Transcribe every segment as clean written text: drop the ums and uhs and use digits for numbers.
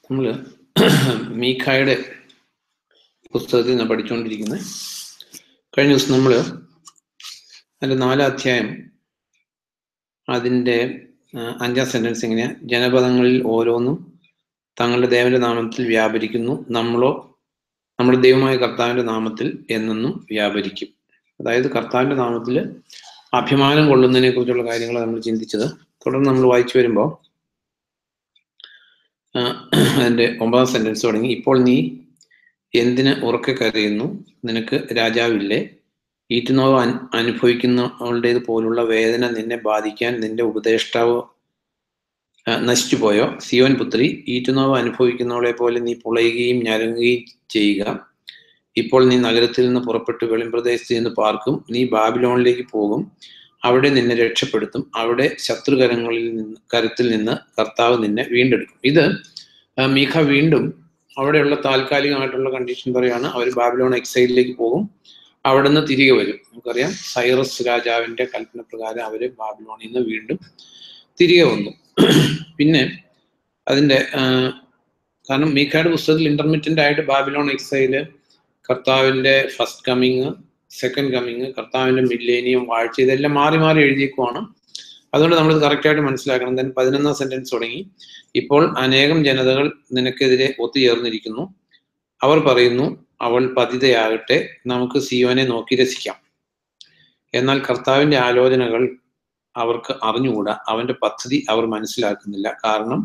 നമ്മൾ മീഖായുടെ പുസ്തകത്തിൽ നിന്ന് പഠിച്ചുകൊണ്ടിരിക്കുന്നത്. കഴിഞ്ഞ ദിവസം നമ്മൾ അതിൻ്റെ 4-ാം അധ്യായം അതിൻ്റെ 5-ാം സെൻറ്റൻസ് ഇങ്ങനെയാണ്: ജനപദങ്ങളിൽ ഓരോന്നും തങ്ങളുടെ ദേവന്റെ നാമത്തിൽ വ്യാപരിക്കുന്നു, നമ്മളോ നമ്മുടെ ദൈവമായ കർത്താവിൻ്റെ നാമത്തിൽ എന്നെന്നും വ്യാപരിക്കും. അതായത് കർത്താവിൻ്റെ നാമത്തിൽ അഭിമാനം കൊള്ളുന്നതിനെ കുറിച്ചുള്ള കാര്യങ്ങൾ നമ്മൾ ചിന്തിച്ചത്. തുടർന്ന് നമ്മൾ വായിച്ചു വരുമ്പോൾ അതിൻ്റെ 9-ാം സെൻറ്റൻസ് തുടങ്ങി: ഇപ്പോൾ നീ എന്തിന് ഉറക്കെ കരയുന്നു? നിനക്ക് രാജാവില്ലേ? ഈറ്റുനോവ് അനുഭവിക്കുന്നവളുടേത് പോലുള്ള വേദന നിന്നെ ബാധിക്കാൻ നിന്റെ ഉപദേഷ്ടാവ് നശിച്ചുപോയോ? സിയോൻ പുത്രി, ഈറ്റുനോവ് അനുഭവിക്കുന്നവളെ പോലെ നീ പുളയുകയും ഞരങ്ങുകയും ചെയ്യുക. ഇപ്പോൾ നീ നഗരത്തിൽ നിന്ന് പുറപ്പെട്ട് വെളിമ്പ്രദേശത്ത് നിന്ന് പാർക്കും. നീ ബാബിലോണിലേക്ക് പോകും, അവിടെ നിന്നെ രക്ഷപ്പെടുത്തും. അവിടെ കരത്തിൽ നിന്ന് കർത്താവ് നിന്നെ വീണ്ടെടുക്കും. ഇത് മീഖ വീണ്ടും അവിടെയുള്ള താൽക്കാലികമായിട്ടുള്ള കണ്ടീഷൻ പറയാണ്. അവർ ബാബിലോൺ എക്സൈലിലേക്ക് പോകും, അവിടെ നിന്ന് തിരികെ വരും. നമുക്കറിയാം, സൈറസ് രാജാവിന്റെ കൽപ്പന പ്രകാരം അവര് ബാബിലോണിൽ നിന്ന് വീണ്ടും തിരികെ വന്നു. പിന്നെ അതിന്റെ കാരണം മീഖയുടെ പുസ്തകത്തിൽ ഇന്റർമിറ്റന്റ് ആയിട്ട് ബാബിലോൺ എക്സൈല്, കർത്താവിന്റെ ഫസ്റ്റ് കമ്മിങ്, സെക്കൻഡ് കമ്മിങ്, കർത്താവിന്റെ മില്ലേനിയം, വാഴ്ച, ഇതെല്ലാം മാറി മാറി എഴുതിയേക്കുവാണ്. അതുകൊണ്ട് നമ്മൾ കറക്റ്റായിട്ട് മനസ്സിലാക്കണം. then 11-ാം സെന്റൻസ് തുടങ്ങി: ഇപ്പോൾ അനേകം ജനതകൾ നിനക്കെതിരെ ഒത്തുചേർന്നിരിക്കുന്നു. അവർ പറയുന്നു, അവൾ പതിതയാകട്ടെ, നമുക്ക് സിയോനെ നോക്കി രസിക്കാം. എന്നാൽ കർത്താവിന്റെ ആലോചനകൾ അവർക്ക് അറിഞ്ഞുകൂടാ, അവന്റെ പദ്ധതി അവർ മനസ്സിലാക്കുന്നില്ല. കാരണം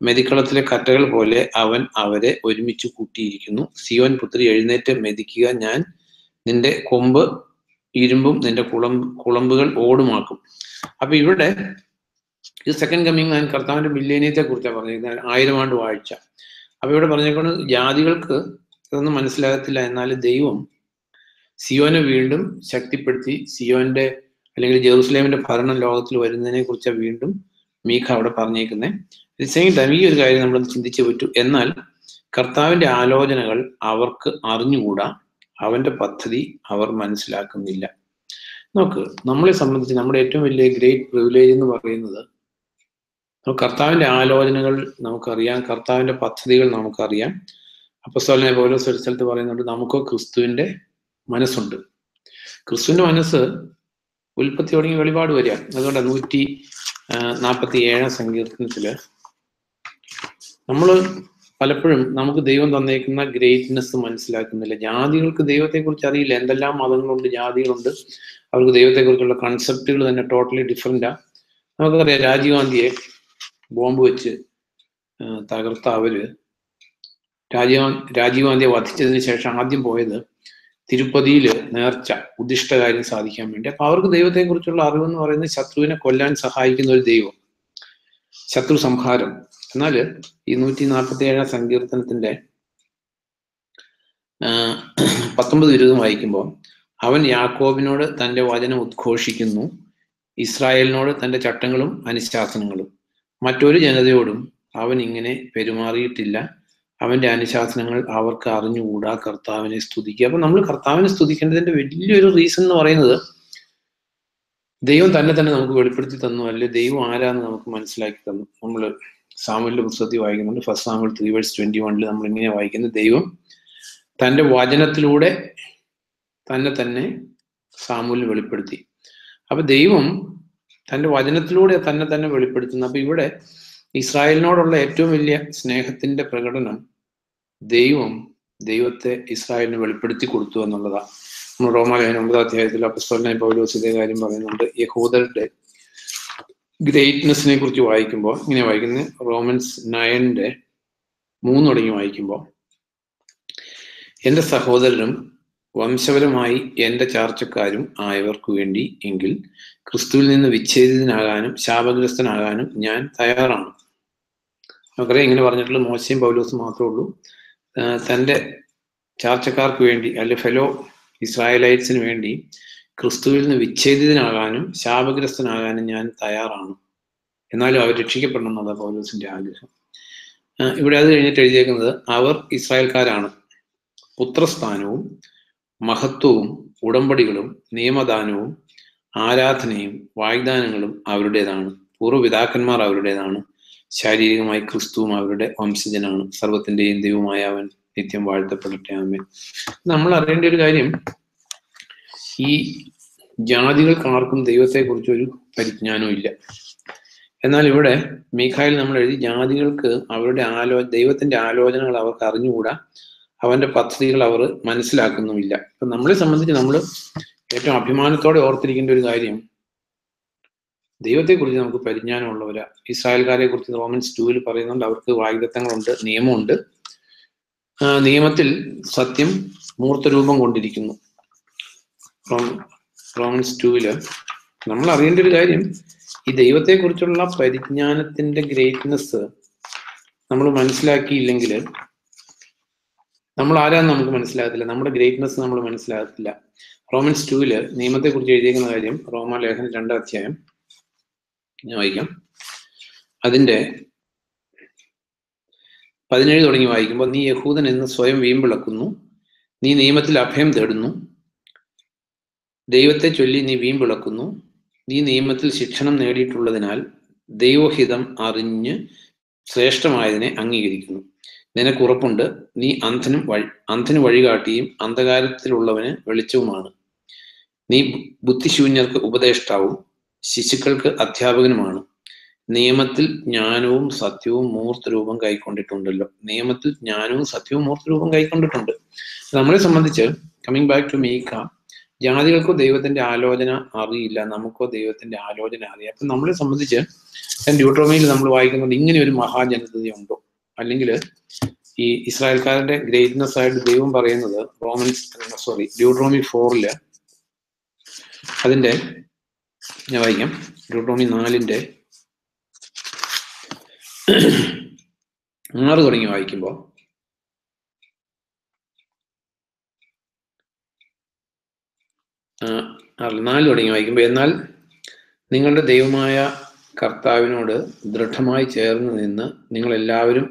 മെതിക്കളത്തിലെ കറ്റകൾ പോലെ അവൻ അവരെ ഒരുമിച്ച് കൂട്ടിയിരിക്കുന്നു. സിയോൻ പുത്രി, എഴുന്നേറ്റ് മെതിക്കുക, ഞാൻ നിന്റെ കൊമ്പ് ഇരുമ്പും നിന്റെ കുളമ്പുകൾ ഓടുമാക്കും. അപ്പൊ ഇവിടെ ഇത് സെക്കൻഡ് കമ്മിങ് ആൻഡ് കർത്താവിന്റെ മില്ലേനിയത്തെ കുറിച്ചാണ് പറഞ്ഞിരിക്കുന്നത്, 1000 ആണ്ട് വാഴ്ച. അപ്പൊ ഇവിടെ പറഞ്ഞേക്കുന്നത് ജാതികൾക്ക് ഇതൊന്നും മനസ്സിലാകത്തില്ല, എന്നാൽ ദൈവം സിയോനെ വീണ്ടും ശക്തിപ്പെടുത്തി സിയോന്റെ അല്ലെങ്കിൽ ജെറുസലേമിന്റെ ഭരണം ലോകത്തിൽ വരുന്നതിനെ കുറിച്ചാണ് വീണ്ടും മീഖ അവിടെ പറഞ്ഞേക്കുന്നത്. സെയിം ടൈം ഈ ഒരു കാര്യം നമ്മൾ ചിന്തിച്ചു പറ്റൂ. എന്നാൽ കർത്താവിന്റെ ആലോചനകൾ അവർക്ക് അറിഞ്ഞുകൂടാ, അവന്റെ പദ്ധതി അവർ മനസ്സിലാക്കുന്നില്ല. നോക്ക്, നമ്മളെ സംബന്ധിച്ച് നമ്മുടെ ഏറ്റവും വലിയ ഗ്രേറ്റ് പ്രിവിലേജ് എന്ന് പറയുന്നത് കർത്താവിന്റെ ആലോചനകൾ നമുക്കറിയാം, കർത്താവിന്റെ പദ്ധതികൾ നമുക്കറിയാം. അപ്പോസ്തലനായ പൗലോസ് ഒരു സ്ഥലത്ത് പറയുന്നുണ്ട്, നമുക്കോ ക്രിസ്തുവിന്റെ മനസ്സുണ്ട്. ക്രിസ്തുവിന്റെ മനസ്സ് ഉൽപ്പത്തി തുടങ്ങി വെളിപാട് വരിക. അതുകൊണ്ട് 147-ാം സങ്കീർത്തനത്തില് നമ്മൾ പലപ്പോഴും നമുക്ക് ദൈവം തന്നേക്കുന്ന ഗ്രേറ്റ്നെസ് മനസ്സിലാക്കുന്നില്ല. ജാതികൾക്ക് ദൈവത്തെക്കുറിച്ച് അറിയില്ല. എന്തെല്ലാം മതങ്ങളുണ്ട്, ജാതികളുണ്ട്, അവർക്ക് ദൈവത്തെക്കുറിച്ചുള്ള കൺസെപ്റ്റുകൾ തന്നെ ടോട്ടലി ഡിഫറെന്റാ. നമുക്കറിയാം, രാജീവ് ഗാന്ധിയെ ബോംബ് വെച്ച് തകർത്ത അവര് രാജീവ് ഗാന്ധിയെ വധിച്ചതിന് ശേഷം ആദ്യം പോയത് തിരുപ്പതിയിൽ നേർച്ച, ഉദ്ദിഷ്ടകാര്യം സാധിക്കാൻ വേണ്ടി. അപ്പൊ അവർക്ക് ദൈവത്തെക്കുറിച്ചുള്ള അറിവെന്ന് പറയുന്നത് ശത്രുവിനെ കൊല്ലാൻ സഹായിക്കുന്ന ഒരു ദൈവം, ശത്രു സംഹാരം. എന്നാൽ ഈ 147-ാം സങ്കീർത്തനത്തിന്റെ 19-20 വായിക്കുമ്പോൾ, അവൻ യാക്കോബിനോട് തന്റെ വചനം ഉദ്ഘോഷിക്കുന്നു, ഇസ്രായേലിനോട് തന്റെ ചട്ടങ്ങളും അനുശാസനങ്ങളും. മറ്റൊരു ജനതയോടും അവൻ ഇങ്ങനെ പെരുമാറിയിട്ടില്ല, അവന്റെ അനുശാസനങ്ങൾ അവർക്ക് അറിഞ്ഞുകൂടാ, കർത്താവിനെ സ്തുതിക്കുക. അപ്പൊ നമ്മൾ കർത്താവിനെ സ്തുതിക്കേണ്ടതിന്റെ വലിയൊരു റീസൺ എന്ന് പറയുന്നത് ദൈവം തന്നെ നമുക്ക് വെളിപ്പെടുത്തി തന്നു, അല്ലെ ദൈവം ആരാന്ന് നമുക്ക് മനസ്സിലാക്കി തന്നു. നമ്മൾ സാമുവേലിന്റെ പുസ്തകത്തിൽ വായിക്കുന്നുണ്ട്, 1 സാമുവേൽ 3:21 നമ്മൾ ഇങ്ങനെ വായിക്കുന്നത്, ദൈവം തന്റെ വചനത്തിലൂടെ തന്നെ സാമുവേലിന് വെളിപ്പെടുത്തി. അപ്പൊ ദൈവം തന്റെ വചനത്തിലൂടെ തന്നെ വെളിപ്പെടുത്തുന്നു. അപ്പൊ ഇവിടെ ഇസ്രായേലിനോടുള്ള ഏറ്റവും വലിയ സ്നേഹത്തിന്റെ പ്രകടനം ദൈവത്തെ ഇസ്രായേലിന് വെളിപ്പെടുത്തി കൊടുത്തു എന്നുള്ളതാണ്. നമ്മൾ റോമാലേഖനം 9-ാം അധ്യായത്തിൽ അപ്പോസ്തലനായ പൗലോസ് ഇതേ കാര്യം പറയുന്നുണ്ട്. യഹൂദരുടെ ഗ്രേറ്റ്നെസ്സിനെ കുറിച്ച് വായിക്കുമ്പോൾ ഇങ്ങനെ വായിക്കുന്നത്, റോമൻസ് 9:3 തുടങ്ങി വായിക്കുമ്പോൾ, എന്റെ സഹോദരനും വംശപരമായി എന്റെ ചാർച്ചക്കാരും ആയവർക്ക് വേണ്ടി എങ്കിൽ ക്രിസ്തുവിൽ നിന്ന് വിച്ഛേദിതനാകാനും ശാപഗ്രസ്തനാകാനും ഞാൻ തയ്യാറാണ്. നമുക്കറിയാം, ഇങ്ങനെ പറഞ്ഞിട്ടുള്ള മോശയും പൗലോസും മാത്രമേ ഉള്ളൂ. തൻ്റെ ചാർച്ചക്കാർക്ക് വേണ്ടി, അല്ലെ ഫെലോ ഇസ്രായേലൈറ്റ്സിന് വേണ്ടി ക്രിസ്തുവിൽ നിന്ന് വിച്ഛേദിതനാകാനും ശാപഗ്രസ്തനാകാനും ഞാൻ തയ്യാറാണ്, എന്നാലും അവർ രക്ഷിക്കപ്പെടണം എന്നതാണ് പൗലോസിന്റെ ആഗ്രഹം. ഇവിടെ അത് കഴിഞ്ഞിട്ട് എഴുതിയേക്കുന്നത്, അവർ ഇസ്രായേൽക്കാരാണ്, പുത്രസ്ഥാനവും മഹത്വവും ഉടമ്പടികളും നിയമദാനവും ആരാധനയും വാഗ്ദാനങ്ങളും അവരുടേതാണ്, പൂർവ്വപിതാക്കന്മാർ അവരുടേതാണ്, ശാരീരികമായി ക്രിസ്തുവും അവരുടെ വംശജനാണ്. സർവ്വത്തിന്റെയും ദൈവമായ അവൻ നിത്യം വാഴ്ത്തപ്പെടട്ടെ. ആമേൻ. നമ്മൾ അറിയേണ്ട ഒരു കാര്യം, ഈ ജാതികൾക്ക് ആർക്കും ദൈവത്തെക്കുറിച്ചൊരു പരിജ്ഞാനവും ഇല്ല. എന്നാൽ ഇവിടെ മീഖായിൽ നമ്മൾ എഴുതി, ജാതികൾക്ക് അവരുടെ ദൈവത്തിന്റെ ആലോചനകൾ അവർക്ക് അറിഞ്ഞുകൂടാ, അവന്റെ പദ്ധതികൾ അവർ മനസ്സിലാക്കുന്നുമില്ല. അപ്പൊ നമ്മളെ സംബന്ധിച്ച് നമ്മൾ ഏറ്റവും അഭിമാനത്തോടെ ഓർത്തിരിക്കേണ്ട ഒരു കാര്യം, ദൈവത്തെക്കുറിച്ച് നമുക്ക് പരിജ്ഞാനമുള്ളവരാ. ഇസ്രായേൽക്കാരെ കുറിച്ച് റോമൻസ് 2 പറയുന്നുണ്ട്, അവർക്ക് വാഗ്ദത്തങ്ങളുണ്ട്, നിയമമുണ്ട്. നിയമത്തിൽ സത്യം മൂർത്തരൂപം കൊണ്ടിരിക്കുന്നു. റോമൻസ് 2 നമ്മൾ അറിയേണ്ട ഒരു കാര്യം, ഈ ദൈവത്തെക്കുറിച്ചുള്ള പരിജ്ഞാനത്തിന്റെ ഗ്രേറ്റ്നെസ് നമ്മൾ മനസ്സിലാക്കിയില്ലെങ്കിൽ നമ്മൾ ആരാന്ന് നമുക്ക് മനസ്സിലാകത്തില്ല, നമ്മുടെ ഗ്രേറ്റ്നെസ് നമ്മൾ മനസ്സിലാകത്തില്ല. റോമൻസ് 2 നിയമത്തെക്കുറിച്ച് എഴുതിയിരിക്കുന്ന കാര്യം, റോമാലേഖനം 2 അധ്യായം ഞാൻ വായിക്കാം. അതിന്റെ 17 തുടങ്ങി വായിക്കുമ്പോൾ, നീ യഹൂദൻ എന്ന് സ്വയം വീമ്പിളക്കുന്നു, നീ നിയമത്തിൽ അഭയം തേടുന്നു, ദൈവത്തെ ചൊല്ലി നീ വീമ്പിളക്കുന്നു, നീ നിയമത്തിൽ ശിക്ഷണം നേടിയിട്ടുള്ളതിനാൽ ദൈവഹിതം അറിഞ്ഞ് ശ്രേഷ്ഠമായതിനെ അംഗീകരിക്കുന്നു. നിനക്ക് ഉറപ്പുണ്ട്, നീ അന്ധന് വഴികാട്ടിയും അന്ധകാരത്തിലുള്ളവന് വെളിച്ചവുമാണ്. നീ ബുദ്ധിശൂന്യർക്ക് ഉപദേഷ്ടാവും ശിശുക്കൾക്ക് അധ്യാപകനുമാണ്. നിയമത്തിൽ ജ്ഞാനവും സത്യവും മൂർത്തരൂപം കൈക്കൊണ്ടിട്ടുണ്ടല്ലോ. നിയമത്തിൽ ജ്ഞാനവും സത്യവും മൂർത്തരൂപം കൈക്കൊണ്ടിട്ടുണ്ട്. നമ്മളെ സംബന്ധിച്ച്, കമ്മിങ് ബാക്ക് ടു മീഖ, ജാതികൾക്കോ ദൈവത്തിന്റെ ആലോചന അറിയില്ല, നമുക്കോ ദൈവത്തിന്റെ ആലോചന അറിയാം. അപ്പൊ നമ്മളെ സംബന്ധിച്ച് ഡ്യൂട്രോമിയിൽ നമ്മൾ വായിക്കുന്നുണ്ട്, ഇങ്ങനെ ഒരു മഹാജനതയുണ്ടോ? അല്ലെങ്കിൽ ഈ ഇസ്രായേൽക്കാരുടെ ഗ്രേറ്റ്നെസ് ആയിട്ട് ദൈവം പറയുന്നത് ഡ്യൂട്രോമി 4 അതിന്റെ ഞാൻ വായിക്കാം. ഡ്യൂട്രോമി 4 6 തുടങ്ങി വായിക്കുമ്പോൾ, എന്നാൽ നിങ്ങളുടെ ദൈവമായ കർത്താവിനോട് ദൃഢമായി ചേർന്ന് നിന്ന് നിങ്ങൾ എല്ലാവരും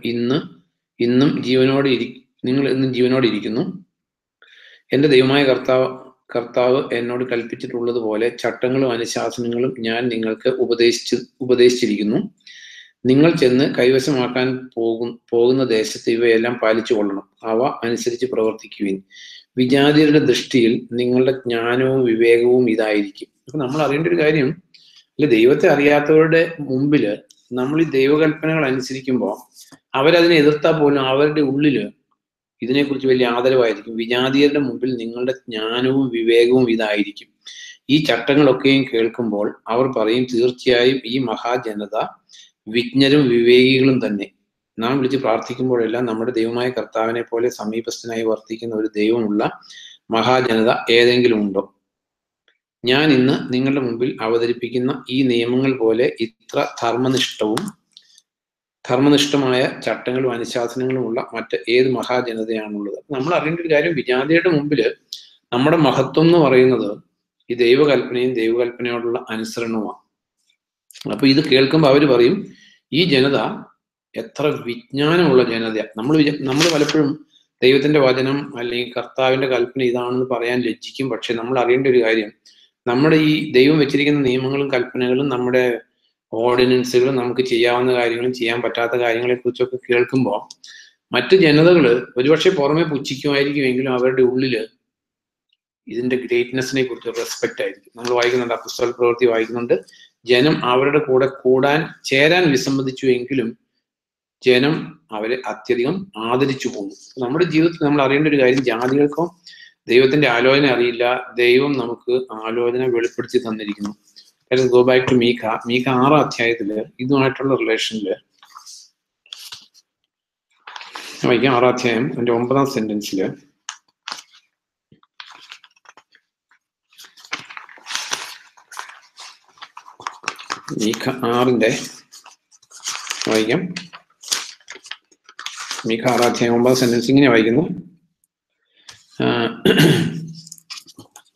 ഇന്നും ജീവനോടെ ഇരിക്കുന്നു. എൻ്റെ ദൈവമായ കർത്താവ് എന്നോട് കൽപ്പിച്ചിട്ടുള്ളതുപോലെ ചട്ടങ്ങളും അനുശാസനങ്ങളും ഞാൻ നിങ്ങൾക്ക് ഉപദേശിച്ചിരിക്കുന്നു. നിങ്ങൾ ചെന്ന് കൈവശമാക്കാൻ പോകുന്ന ദേശത്ത് ഇവയെല്ലാം പാലിച്ചു കൊള്ളണം. അവ അനുസരിച്ച് പ്രവർത്തിക്കുവിൻ. വിജാതിയരുടെ ദൃഷ്ടിയിൽ നിങ്ങളുടെ ജ്ഞാനവും വിവേകവും ഇതായിരിക്കും. അപ്പൊ നമ്മൾ അറിയേണ്ട ഒരു കാര്യം, ദൈവത്തെ അറിയാത്തവരുടെ മുമ്പിൽ നമ്മൾ ഈ ദൈവകൽപ്പനകൾ അനുസരിക്കുമ്പോൾ അവരതിനെ എതിർത്താൽ പോലും അവരുടെ ഉള്ളില് ഇതിനെക്കുറിച്ച് വലിയ ആദരവായിരിക്കും. വിജാതിയരുടെ മുമ്പിൽ നിങ്ങളുടെ ജ്ഞാനവും വിവേകവും ഇതായിരിക്കും. ഈ ചട്ടങ്ങളൊക്കെയും കേൾക്കുമ്പോൾ അവർ പറയും, തീർച്ചയായും ഈ മഹാജനത വിജ്ഞരും വിവേകികളും തന്നെ. നാം വിളിച്ച് പ്രാർത്ഥിക്കുമ്പോഴെല്ലാം നമ്മുടെ ദൈവമായ കർത്താവിനെ പോലെ സമീപസ്ഥനായി വർത്തിക്കുന്ന ഒരു ദൈവമുള്ള മഹാജനത ഏതെങ്കിലും ഉണ്ടോ? ഞാൻ ഇന്ന് നിങ്ങളുടെ മുമ്പിൽ അവതരിപ്പിക്കുന്ന ഈ നിയമങ്ങൾ പോലെ ഇത്ര ധർമ്മനിഷ്ഠമായ ചട്ടങ്ങളും അനുശാസനങ്ങളും ഉള്ള മറ്റ് ഏത് മഹാജനതയാണുള്ളത്? നമ്മൾ അറിയേണ്ട ഒരു കാര്യം, വിജാതിയുടെ മുമ്പിൽ നമ്മുടെ മഹത്വം എന്ന് പറയുന്നത് ഈ ദൈവകൽപ്പനയും ദൈവകൽപ്പനയോടുള്ള അനുസരണവുമാണ്. അപ്പൊ ഇത് കേൾക്കുമ്പോൾ അവർ പറയും, ഈ ജനത എത്ര വിജ്ഞാനമുള്ള ജനതയാണ്. നമ്മൾ പലപ്പോഴും ദൈവത്തിന്റെ വചനം അല്ലെങ്കിൽ കർത്താവിന്റെ കൽപ്പന ഇതാണെന്ന് പറയാൻ ലജ്ജിക്കും. പക്ഷെ നമ്മൾ അറിയേണ്ട ഒരു കാര്യം, നമ്മുടെ ഈ ദൈവം വെച്ചിരിക്കുന്ന നിയമങ്ങളും കൽപ്പനകളും നമ്മുടെ ഓർഡിനൻസുകളും നമുക്ക് ചെയ്യാവുന്ന കാര്യങ്ങളും ചെയ്യാൻ പറ്റാത്ത കാര്യങ്ങളെ കുറിച്ചൊക്കെ കേൾക്കുമ്പോൾ മറ്റ് ജനതകൾ ഒരുപക്ഷെ പുറമെ പുച്ഛിക്കുമായിരിക്കുമെങ്കിലും അവരുടെ ഉള്ളില് ഇതിന്റെ ഗ്രേറ്റ്നെസ്സിനെ കുറിച്ച് റെസ്പെക്ട് ആയിരിക്കും. നമ്മൾ വായിക്കുന്നുണ്ട്, അപ്പോസ്തല പ്രവൃത്തി വായിക്കുന്നുണ്ട്, ജനം അവരുടെ കൂടെ ചേരാൻ വിസമ്മതിച്ചു എങ്കിലും ജനം അവരെ അത്യധികം ആദരിച്ചു പോകുന്നു. നമ്മുടെ ജീവിതത്തിൽ നമ്മൾ അറിയേണ്ട ഒരു കാര്യം, ജാതികൾക്കോ ദൈവത്തിന്റെ ആലോചന അറിയില്ല, ദൈവം നമുക്ക് ആലോചന വെളിപ്പെടുത്തി തന്നിരിക്കുന്നു. ഗോ ബാക്ക് ടു മീഖ 6 അധ്യായത്തില് ഇതുമായിട്ടുള്ള റിലേഷനില് വായിക്കാം. 6 അധ്യായം അതിന്റെ 9-ാം സെന്റൻസില്, മീഖ 6 വായിക്കാം. മീഖ 6 അധ്യായം 9-ാം സെന്റൻസ് ഇങ്ങനെ വായിക്കുന്നു.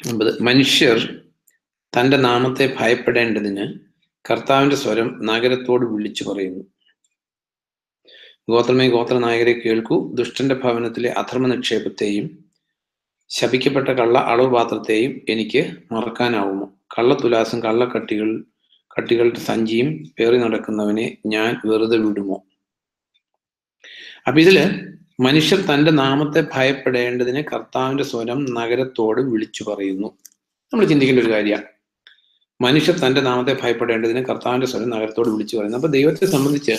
9 മനുഷ്യർ തന്റെ നാമത്തെ ഭയപ്പെടേണ്ടതിന് കർത്താവിന്റെ സ്വരം നഗരത്തോട് വിളിച്ചു പറയുന്നു. ഗോത്രമേ ഗോത്രനായകരെ കേൾക്കൂ, ദുഷ്ടന്റെ ഭവനത്തിലെ അധർമ്മ നിക്ഷേപത്തെയും ശപിക്കപ്പെട്ട കള്ള അളവുപാത്രത്തെയും എനിക്ക് മറക്കാനാവുമോ? കള്ളത്തുലാസം കട്ടികളുടെ സഞ്ചിയും പേറി നടക്കുന്നവനെ ഞാൻ വെറുതെ വിടുമോ? അപ്പൊ ഇതില് മനുഷ്യർ തന്റെ നാമത്തെ ഭയപ്പെടേണ്ടതിന് കർത്താവിന്റെ സ്വരം നഗരത്തോട് വിളിച്ചു പറയുന്നു. നമ്മൾ ചിന്തിക്കേണ്ട ഒരു കാര്യമാണ്. മനുഷ്യർ തന്റെ നാമത്തെ ഭയപ്പെടേണ്ടതിന് കർത്താവിന്റെ സ്വരം നഗരത്തോട് വിളിച്ചു പറയുന്നു. അപ്പൊ ദൈവത്തെ സംബന്ധിച്ച്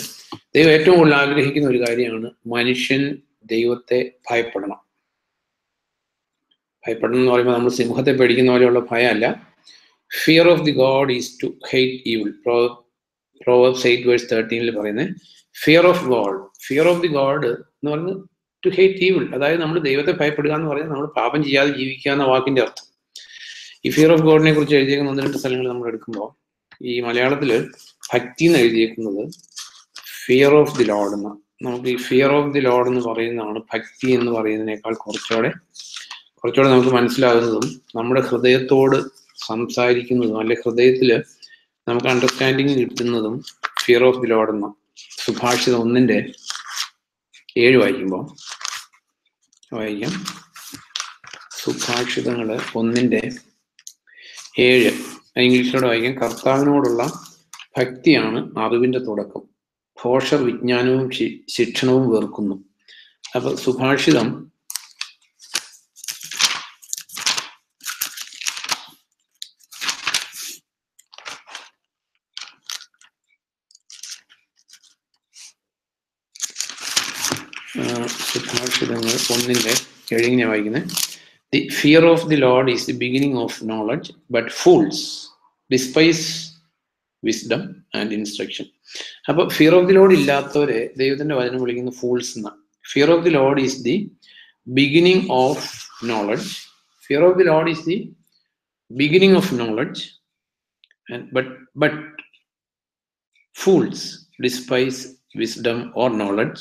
ദൈവം ഏറ്റവും കൂടുതൽ ആഗ്രഹിക്കുന്ന ഒരു കാര്യമാണ് മനുഷ്യൻ ദൈവത്തെ ഭയപ്പെടണം. ഭയപ്പെടണം എന്ന് പറയുമ്പോൾ നമ്മൾ സിംഹത്തെ പേടിക്കുന്ന പോലെയുള്ള ഭയമല്ല. Fear of the God is to hate evil. Proverbs 8:13 പറയുന്നത് fear of God. Fear of the God എന്ന് പറയുന്നത് ടു ഹേറ്റ് ഈവിൾ. അതായത് നമ്മൾ ദൈവത്തെ ഭയപ്പെടുക എന്ന് പറഞ്ഞാൽ നമ്മൾ പാപം ചെയ്യാതെ ജീവിക്കുക എന്ന വാക്കിന്റെ അർത്ഥം. ഈ ഫിയർ ഓഫ് ഗോഡിനെ കുറിച്ച് എഴുതിയേക്കുന്ന 1-2 സ്ഥലങ്ങൾ നമ്മൾ എടുക്കുമ്പോൾ ഈ മലയാളത്തില് ഭക്തി എന്ന് എഴുതിയേക്കുന്നത് ഫിയർ ഓഫ് ദി ലോഡ് എന്ന. നമുക്ക് ഈ ഫിയർ ഓഫ് ദി ലോഡ് എന്ന് പറയുന്നതാണ് ഭക്തി എന്ന് പറയുന്നതിനേക്കാൾ കുറച്ചുകൂടെ നമുക്ക് മനസ്സിലാകുന്നതും നമ്മുടെ ഹൃദയത്തോട് സംസാരിക്കുന്നതും അല്ലെ ഹൃദയത്തിൽ നമുക്ക് അണ്ടർസ്റ്റാൻഡിങ് കിട്ടുന്നതും ഫിയർ ഓഫ് ദി ലോഡ് എന്ന. സുഭാഷിതം 1:7 വായിക്കാം. സുഭാഷിതങ്ങള് 1:7 ഇംഗ്ലീഷിലൂടെ വായിക്കാം. കർത്താവിനോടുള്ള ഭക്തിയാണ് അറിവിന്റെ തുടക്കം, ഭോഷർ വിജ്ഞാനവും ശിക്ഷണവും വെറുക്കുന്നു. അപ്പൊ സുഭാഷിതം സുഭാഷിതങ്ങൾ 1:7 ഇങ്ങനെ വായിക്കുന്നത്. The fear of the Lord is the beginning of knowledge, but fools despise wisdom and instruction. അപ്പൊ ഫിയർ ഓഫ് ദി ലോഡ് ഇല്ലാത്തവരെ ദൈവത്തിന്റെ വചനം വിളിക്കുന്ന ഫൂൾസ് എന്നാണ്. Fear of the Lord is the beginning of knowledge. Fear of the Lord is the beginning of knowledge, but fools despise wisdom or knowledge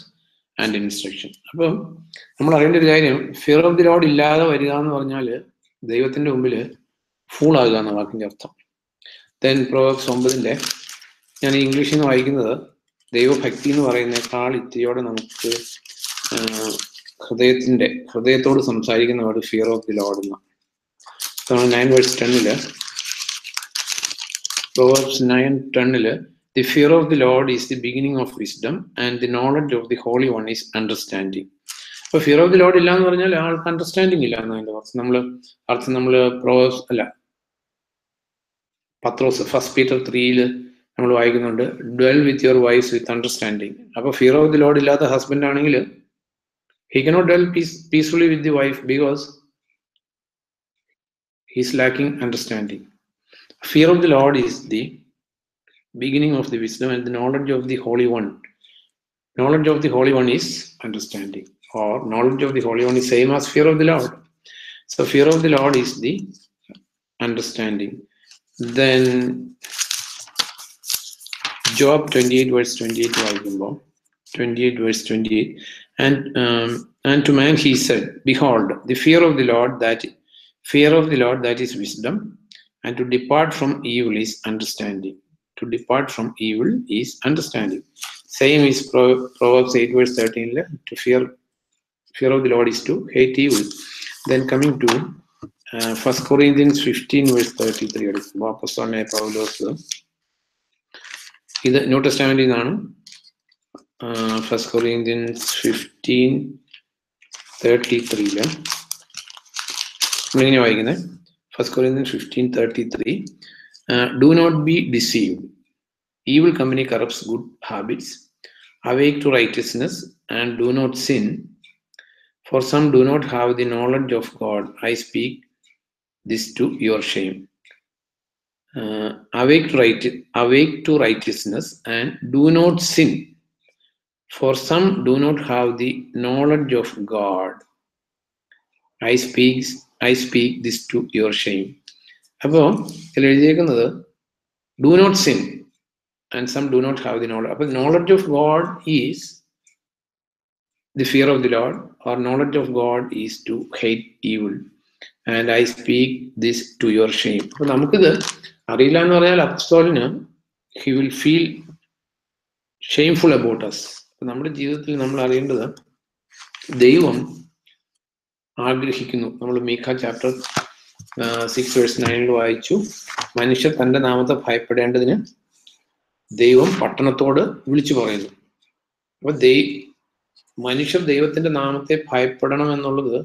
and instruction. അപ്പം നമ്മൾ അറിയേണ്ട ഒരു കാര്യം, fear of the load ഇല്ലാതെ വരിക എന്ന് പറഞ്ഞാൽ ദൈവത്തിന്റെ മുമ്പിൽ ഫൂൾ ആകുക എന്ന വാക്കിന്റെ അർത്ഥം. ദെൻ Proverbs 9 ഞാൻ ഇംഗ്ലീഷിൽ നിന്ന് വായിക്കുന്നത് ദൈവഭക്തി എന്ന് പറയുന്നേക്കാൾ ഇത്തിരിയോടെ നമുക്ക് ഹൃദയത്തോട് സംസാരിക്കുന്ന word fear of the load എന്ന. 9:10 Proverbs 9:10 The fear of the Lord is the beginning of wisdom, and the knowledge of the Holy One is understanding. അപ്പൊ ഫിയർ ഓഫ് ദി ലോഡ് ഇല്ല എന്ന് പറഞ്ഞാൽ ആൾക്ക് അണ്ടർസ്റ്റാൻഡിങ് ഇല്ല എന്നതിന്റെ അർത്ഥം. നമ്മള് Proverbs പത്രോസ് 1 Peter 3 നമ്മൾ വായിക്കുന്നുണ്ട്, dwell with your wives with understanding. അപ്പൊ ഫിയർ ഓഫ് ദി ലോഡ് ഇല്ലാത്ത ഹസ്ബൻഡ് ആണെങ്കിൽ he cannot dwell peacefully with the wife because he is lacking understanding. Fear of the Lord is the beginning of the wisdom, and the knowledge of the Holy One. Knowledge of the Holy One is understanding, or knowledge of the Holy One is same as fear of the Lord. So fear of the Lord is the understanding. Then Job 28:28 and to man he said, behold, the fear of the Lord that is wisdom, and to depart from evil is understanding. To depart from evil is understanding. Same is Proverbs 8:13. To fear of the Lord is to hate evil. Then coming to 1 Corinthians 15:33. അപ്പോസ്തലനായ പൗലോസ് ഇത് new ടെസ്റ്റമെന്റിൽ നിന്നാണ്. 1 Corinthians 15:33 നമ്മളിങ്ങനെ വായിക്കുന്നത്. 1 Corinthians 15:33 do not be deceived. Evil company corrupts good habits. Awake to righteousness and do not sin, for some do not have the knowledge of God. I speak this to your shame. Awake to righteousness and do not sin, for some do not have the knowledge of God. I speak this to your shame. അപ്പോൾ ഇതിൽ എഴുതിയേക്കുന്നത് do not sin and some do not have the knowledge. അപ്പോൾ knowledge of God is the fear of the Lord, or knowledge of God is to hate evil, and I speak this to your shame. അപ്പോൾ നമുക്കിത് അറിയില്ല എന്ന് പറഞ്ഞാൽ അപ്പോസ്തലന് he will feel shameful about us. അപ്പോൾ നമ്മുടെ ജീവിതത്തിൽ നമ്മൾ അറിയേണ്ടത് ദൈവം ആഗ്രഹിക്കുന്നു. നമ്മൾ മീഖ ചാപ്റ്റർ 6:9 വായിച്ചു, മനുഷ്യർ തന്റെ നാമത്തെ ഭയപ്പെടേണ്ടതിന് ദൈവം പട്ടണത്തോട് വിളിച്ചു പറയുന്നു. അപ്പൊ മനുഷ്യർ ദൈവത്തിന്റെ നാമത്തെ ഭയപ്പെടണം എന്നുള്ളത്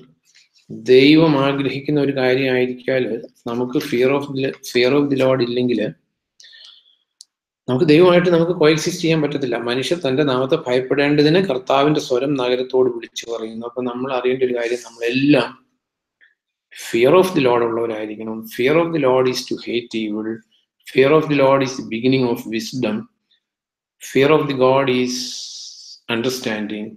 ദൈവം ആഗ്രഹിക്കുന്ന ഒരു കാര്യമായിരിക്കാൽ നമുക്ക് ഫിയർ ഓഫ് ദി ലോർഡ് ഇല്ലെങ്കിൽ നമുക്ക് ദൈവമായിട്ട് നമുക്ക് കോഎക്സിസ്റ്റ് ചെയ്യാൻ പറ്റത്തില്ല. മനുഷ്യർ തന്റെ നാമത്തെ ഭയപ്പെടേണ്ടതിന് കർത്താവിന്റെ സ്വരം നഗരത്തോട് വിളിച്ചു പറയുന്നു. അപ്പൊ നമ്മൾ അറിയേണ്ട ഒരു കാര്യം, നമ്മളെല്ലാം ഫിയർ ഓഫ് ദി ലോർഡ് ഉള്ളവരായിരിക്കണം. Fear of the Lord is to hate evil. Fear of the Lord is the beginning of wisdom. Fear of the God is understanding.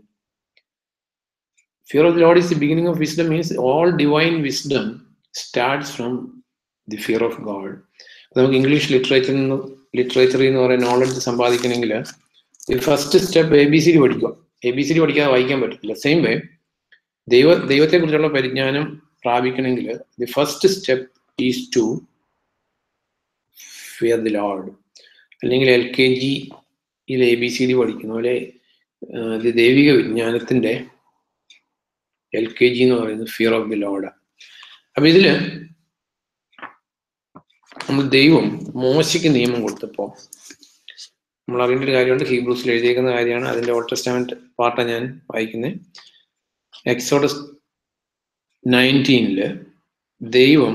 Fear of the Lord is the beginning of wisdom means all divine wisdom starts from the fear of God. നമുക്ക് English ലിറ്ററേച്ചറിൽ എന്ന് പറയുന്ന knowledge സമ്പാദിക്കണമെങ്കിൽ ഈ first step ABCD പഠിക്കുക. ABCD പഠിക്കാതെ വായിക്കാൻ പറ്റത്തില്ല. Same way ദൈവത്തെ കുറിച്ചുള്ള പരിജ്ഞാനം പ്രാപിക്കണമെങ്കിൽ the first step is to fear the Lord. അല്ലെങ്കിൽ LKG ABCD പഠിക്കുന്ന പോലെ ദൈവിക വിജ്ഞാനത്തിന്റെ LKG എന്ന് പറയുന്നത് ഫിയർ ഓഫ് ദി ലോർഡ്. അപ്പൊ ഇതില് നമ്മൾ ദൈവം മോശയ്ക്ക് നിയമം കൊടുത്തപ്പോ നമ്മൾ അറിയേണ്ട ഒരു കാര്യമുണ്ട്. ഹീബ്രൂസിൽ എഴുതിയേക്കുന്ന കാര്യമാണ്. അതിന്റെ ഓൾഡ് ടെസ്റ്റമെന്റ് പാർട്ടാണ് ഞാൻ വായിക്കുന്നത്. എക്സോഡസ് 19 ദൈവം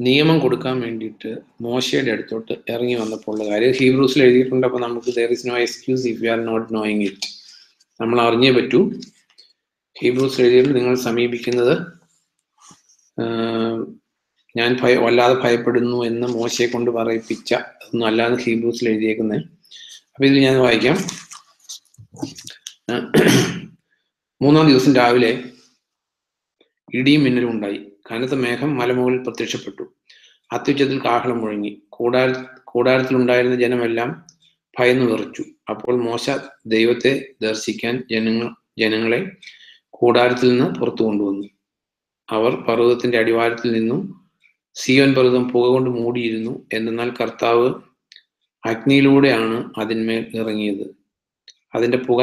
നിയമം കൊടുക്കാൻ വേണ്ടിയിട്ട് മോശയുടെ അടുത്തോട്ട് ഇറങ്ങി വന്നപ്പോൾ ഉള്ള കാര്യം ഹീബ്രൂസിൽ എഴുതിയിട്ടുണ്ട്. അപ്പൊ നമുക്ക് there is no excuse if you are not knowing it. നമ്മൾ അറിഞ്ഞേ പറ്റൂ. ഹീബ്രൂസിൽ എഴുതിയിട്ട് നിങ്ങൾ സമീപിക്കുന്നത് ഞാൻ വല്ലാതെ ഭയപ്പെടുന്നു എന്ന് മോശയെ കൊണ്ട് പറയിപ്പിച്ച ഒന്നും അല്ലാതെ ഹീബ്രൂസിൽ എഴുതിയേക്കുന്നത്. അപ്പൊ ഇതിൽ ഞാൻ വായിക്കാം. 3-ാം ദിവസം രാവിലെ ഇടിയും മിന്നലും ഉണ്ടായി. കനത്ത മേഘം മലമുകളിൽ പ്രത്യക്ഷപ്പെട്ടു. അത്യുച്ചത്തിൽ കാഹളം മുഴങ്ങി. കൂടാരത്തിലുണ്ടായിരുന്ന ജനമെല്ലാം ഭയന്നു വിറച്ചു. അപ്പോൾ മോശ ദൈവത്തെ ദർശിക്കാൻ ജനങ്ങളെ കൂടാരത്തിൽ നിന്ന് പുറത്തു കൊണ്ടുവന്നു. അവർ പർവ്വതത്തിന്റെ അടിവാരത്തിൽ നിന്നും സിയോൻ പർവ്വതം പുക കൊണ്ട് മൂടിയിരുന്നു. എന്നാൽ കർത്താവ് അഗ്നിയിലൂടെയാണ് അതിന്മേൽ ഇറങ്ങിയത്. അതിന്റെ പുക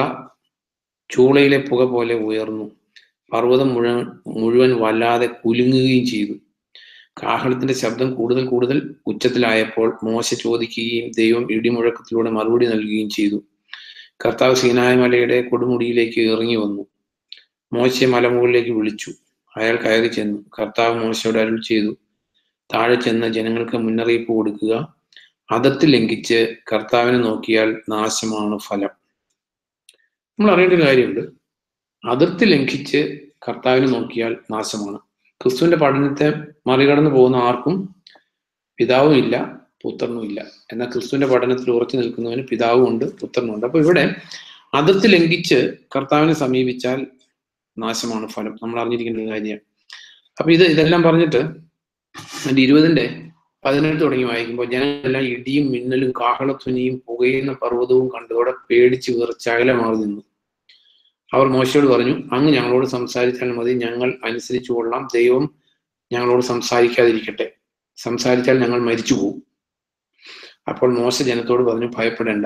ചൂളയിലെ പുക പോലെ ഉയർന്നു. പർവ്വതം മുഴുവൻ വല്ലാതെ കുലുങ്ങുകയും ചെയ്തു. കാഹളത്തിന്റെ ശബ്ദം കൂടുതൽ ഉച്ചത്തിലായപ്പോൾ മോശ ചോദിക്കുകയും ദൈവം ഇടിമുഴക്കത്തിലൂടെ മറുപടി നൽകുകയും ചെയ്തു. കർത്താവ് സീനായി മലയുടെ കൊടുമുടിയിലേക്ക് ഇറങ്ങി വന്നു. മോശയെ മലമുകളിലേക്ക് വിളിച്ചു. അയാൾ കയറി ചെന്നു. കർത്താവ് മോശയോട് അരുൾ ചെയ്തു, താഴെ ചെന്ന് ജനങ്ങൾക്ക് മുന്നറിയിപ്പ് കൊടുക്കുക. അതിർത്തി ലംഘിച്ച് കർത്താവിനെ നോക്കിയാൽ നാശമാണ് ഫലം. നമ്മൾ അറിയേണ്ട ഒരു കാര്യമുണ്ട്. അതിർത്തി ലംഘിച്ച് കർത്താവിനെ നോക്കിയാൽ നാശമാണ്. ക്രിസ്തുവിന്റെ പഠനത്തെ മറികടന്നു പോകുന്ന ആർക്കും പിതാവും ഇല്ല, പുത്രനും ഇല്ല. എന്നാൽ ക്രിസ്തുവിന്റെ പഠനത്തിൽ ഉറച്ചു നിൽക്കുന്നവന് പിതാവും ഉണ്ട്, പുത്രനും ഉണ്ട്. അപ്പൊ ഇവിടെ അതിർത്തി ലംഘിച്ച് കർത്താവിനെ സമീപിച്ചാൽ നാശമാണ് ഫലം. നമ്മൾ അറിഞ്ഞിരിക്കേണ്ട കാര്യമാണ്. അപ്പൊ ഇതെല്ലാം പറഞ്ഞിട്ട് 20-18 തുടങ്ങി വായിക്കുമ്പോൾ ജനങ്ങളെല്ലാം ഇടിയും മിന്നലും കാഹളധ്വനിയും പുകയുന്ന പർവ്വതവും കണ്ടതോടെ പേടിച്ച് വിറച്ച് അകലെ മാറി നിന്നു. അവർ മോശയോട് പറഞ്ഞു, അങ്ങ് ഞങ്ങളോട് സംസാരിച്ചാൽ മതി, ഞങ്ങൾ അനുസരിച്ചു കൊള്ളാം. ദൈവം ഞങ്ങളോട് സംസാരിക്കാതിരിക്കട്ടെ. സംസാരിച്ചാൽ ഞങ്ങൾ മരിച്ചു പോകും. അപ്പോൾ മോശ ജനത്തോട് പറഞ്ഞു, ഭയപ്പെടേണ്ട.